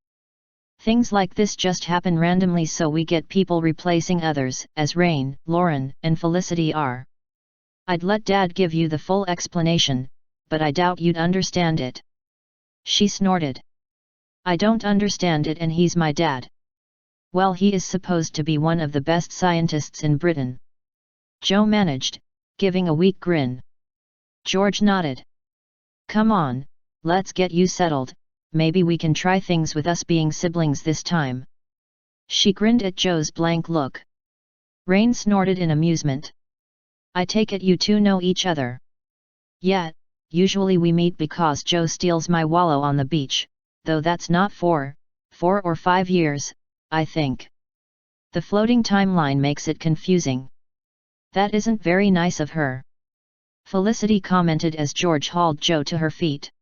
S1: Things like this just happen randomly, so we get people replacing others, as Rain, Lauren, and Felicity are. I'd let Dad give you the full explanation, but I doubt you'd understand it. She snorted. I don't understand it and he's my dad. Well, he is supposed to be one of the best scientists in Britain. Joe managed, giving a weak grin. George nodded. Come on, let's get you settled, maybe we can try things with us being siblings this time. She grinned at Joe's blank look. Rain snorted in amusement. I take it you two know each other. Yeah, usually we meet because Joe steals my wallow on the beach, though that's not for 4 or 5 years, I think. The floating timeline makes it confusing. That isn't very nice of her. Felicity commented as George hauled Joe to her feet.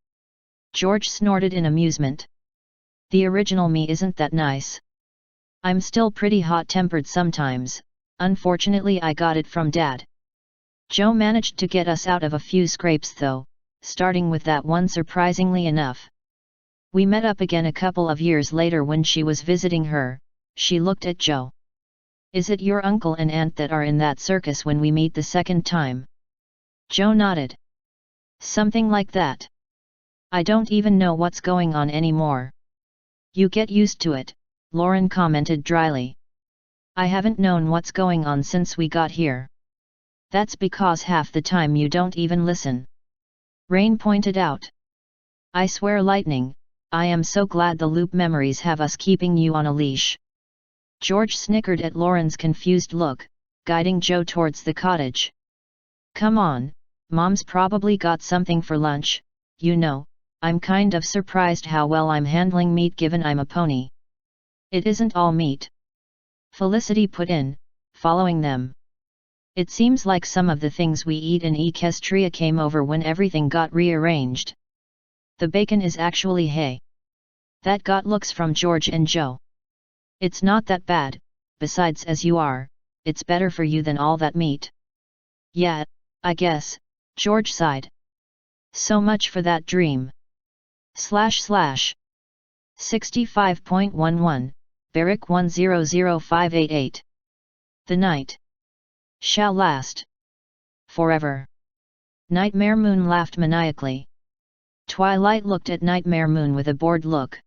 S1: George snorted in amusement. The original me isn't that nice. I'm still pretty hot-tempered sometimes, unfortunately I got it from Dad. Joe managed to get us out of a few scrapes though, starting with that one surprisingly enough. We met up again a couple of years later when she was visiting her. She looked at Joe. Is it your uncle and aunt that are in that circus when we meet the second time? Joe nodded. Something like that. I don't even know what's going on anymore. You get used to it, Lauren commented dryly. I haven't known what's going on since we got here. That's because half the time you don't even listen. Rain pointed out. I swear lightning, I am so glad the loop memories have us keeping you on a leash. George snickered at Lauren's confused look, guiding Joe towards the cottage. Come on, Mom's probably got something for lunch, you know, I'm kind of surprised how well I'm handling meat given I'm a pony. It isn't all meat. Felicity put in, following them. It seems like some of the things we eat in Equestria came over when everything got rearranged. The bacon is actually hay. That got looks from George and Joe. It's not that bad, besides as you are, it's better for you than all that meat. Yeah, I guess, George sighed. So much for that dream. / 65.11, Barrack 100588. The night shall last forever. Nightmare Moon laughed maniacally. Twilight looked at Nightmare Moon with a bored look.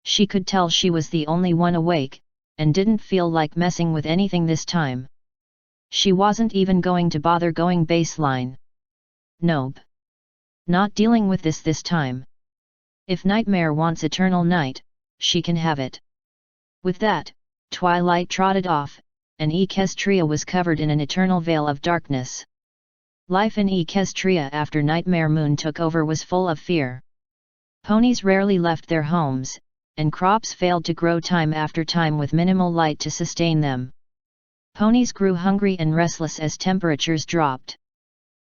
S1: She could tell she was the only one awake, and didn't feel like messing with anything this time. She wasn't even going to bother going baseline. Nope. Not dealing with this time. If Nightmare wants eternal night, she can have it. With that, Twilight trotted off, and Equestria was covered in an eternal veil of darkness. Life in Equestria after Nightmare Moon took over was full of fear. Ponies rarely left their homes, and crops failed to grow time after time with minimal light to sustain them. Ponies grew hungry and restless as temperatures dropped.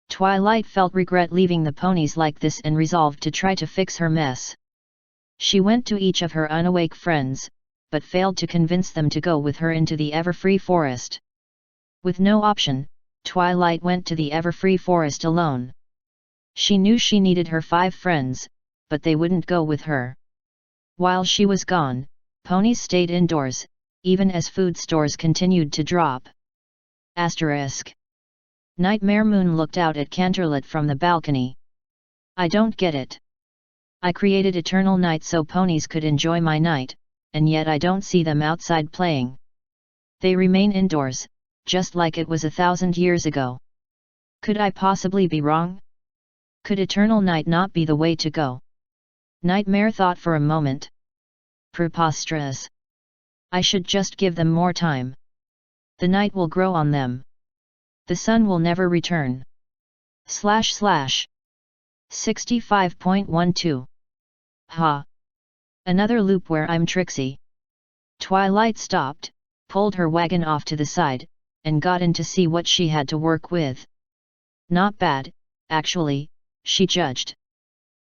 S1: Twilight felt regret leaving the ponies like this and resolved to try to fix her mess. She went to each of her unawake friends, but failed to convince them to go with her into the Everfree Forest. With no option, Twilight went to the Everfree Forest alone. She knew she needed her 5 friends, but they wouldn't go with her. While she was gone, ponies stayed indoors, even as food stores continued to drop. Asterisk. Nightmare Moon looked out at Canterlot from the balcony. I don't get it. I created eternal night so ponies could enjoy my night, and yet I don't see them outside playing. They remain indoors, just like it was 1,000 years ago. Could I possibly be wrong? Could eternal night not be the way to go? Nightmare thought for a moment. Preposterous. I should just give them more time. The night will grow on them. The sun will never return. / 65.12. Ha! Another loop where I'm Trixie. Twilight stopped, pulled her wagon off to the side, and got in to see what she had to work with. Not bad, actually, she judged.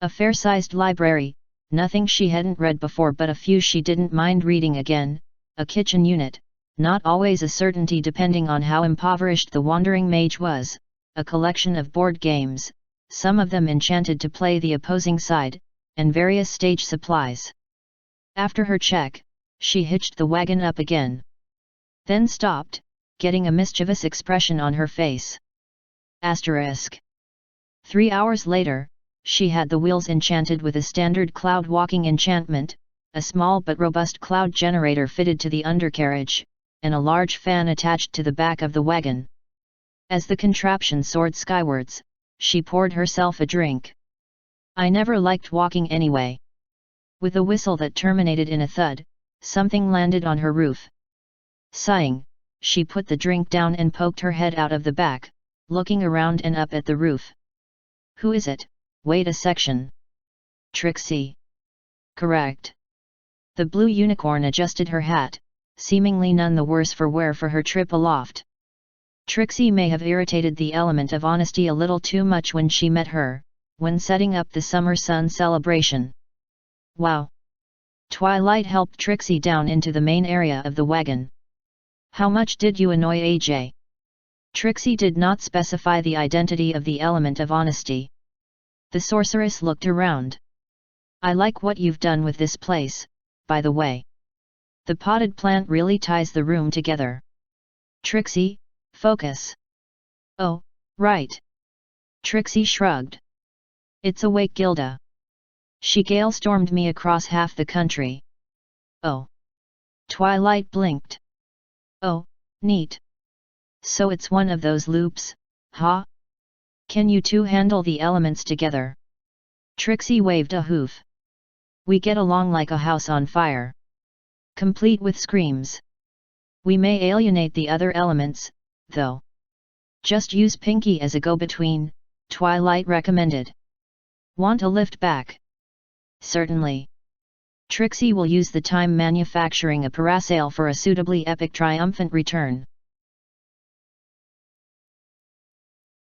S1: A fair-sized library, nothing she hadn't read before but a few she didn't mind reading again, a kitchen unit, not always a certainty depending on how impoverished the wandering mage was, a collection of board games, some of them enchanted to play the opposing side, and various stage supplies. After her check, she hitched the wagon up again. Then stopped, getting a mischievous expression on her face. Asterisk. 3 hours later, she had the wheels enchanted with a standard cloud walking enchantment, a small but robust cloud generator fitted to the undercarriage, and a large fan attached to the back of the wagon. As the contraption soared skywards, she poured herself a drink. I never liked walking anyway. With a whistle that terminated in a thud, something landed on her roof. Sighing, she put the drink down and poked her head out of the back, looking around and up at the roof. Who is it? Wait a section. Trixie. Correct. The blue unicorn adjusted her hat, seemingly none the worse for wear for her trip aloft. Trixie may have irritated the element of honesty a little too much when she met her, when setting up the summer sun celebration. Wow! Twilight helped Trixie down into the main area of the wagon. How much did you annoy AJ? Trixie did not specify the identity of the element of honesty. The sorceress looked around. I like what you've done with this place, by the way. The potted plant really ties the room together. Trixie, focus. Oh, right. Trixie shrugged. It's awake, Gilda. She gale-stormed me across half the country. Oh. Twilight blinked. Oh, neat. So it's one of those loops, huh? Can you two handle the elements together? Trixie waved a hoof. We get along like a house on fire. Complete with screams. We may alienate the other elements, though. Just use Pinky as a go-between, Twilight recommended. Want a lift back? Certainly. Trixie will use the time manufacturing a parasail for a suitably epic triumphant return.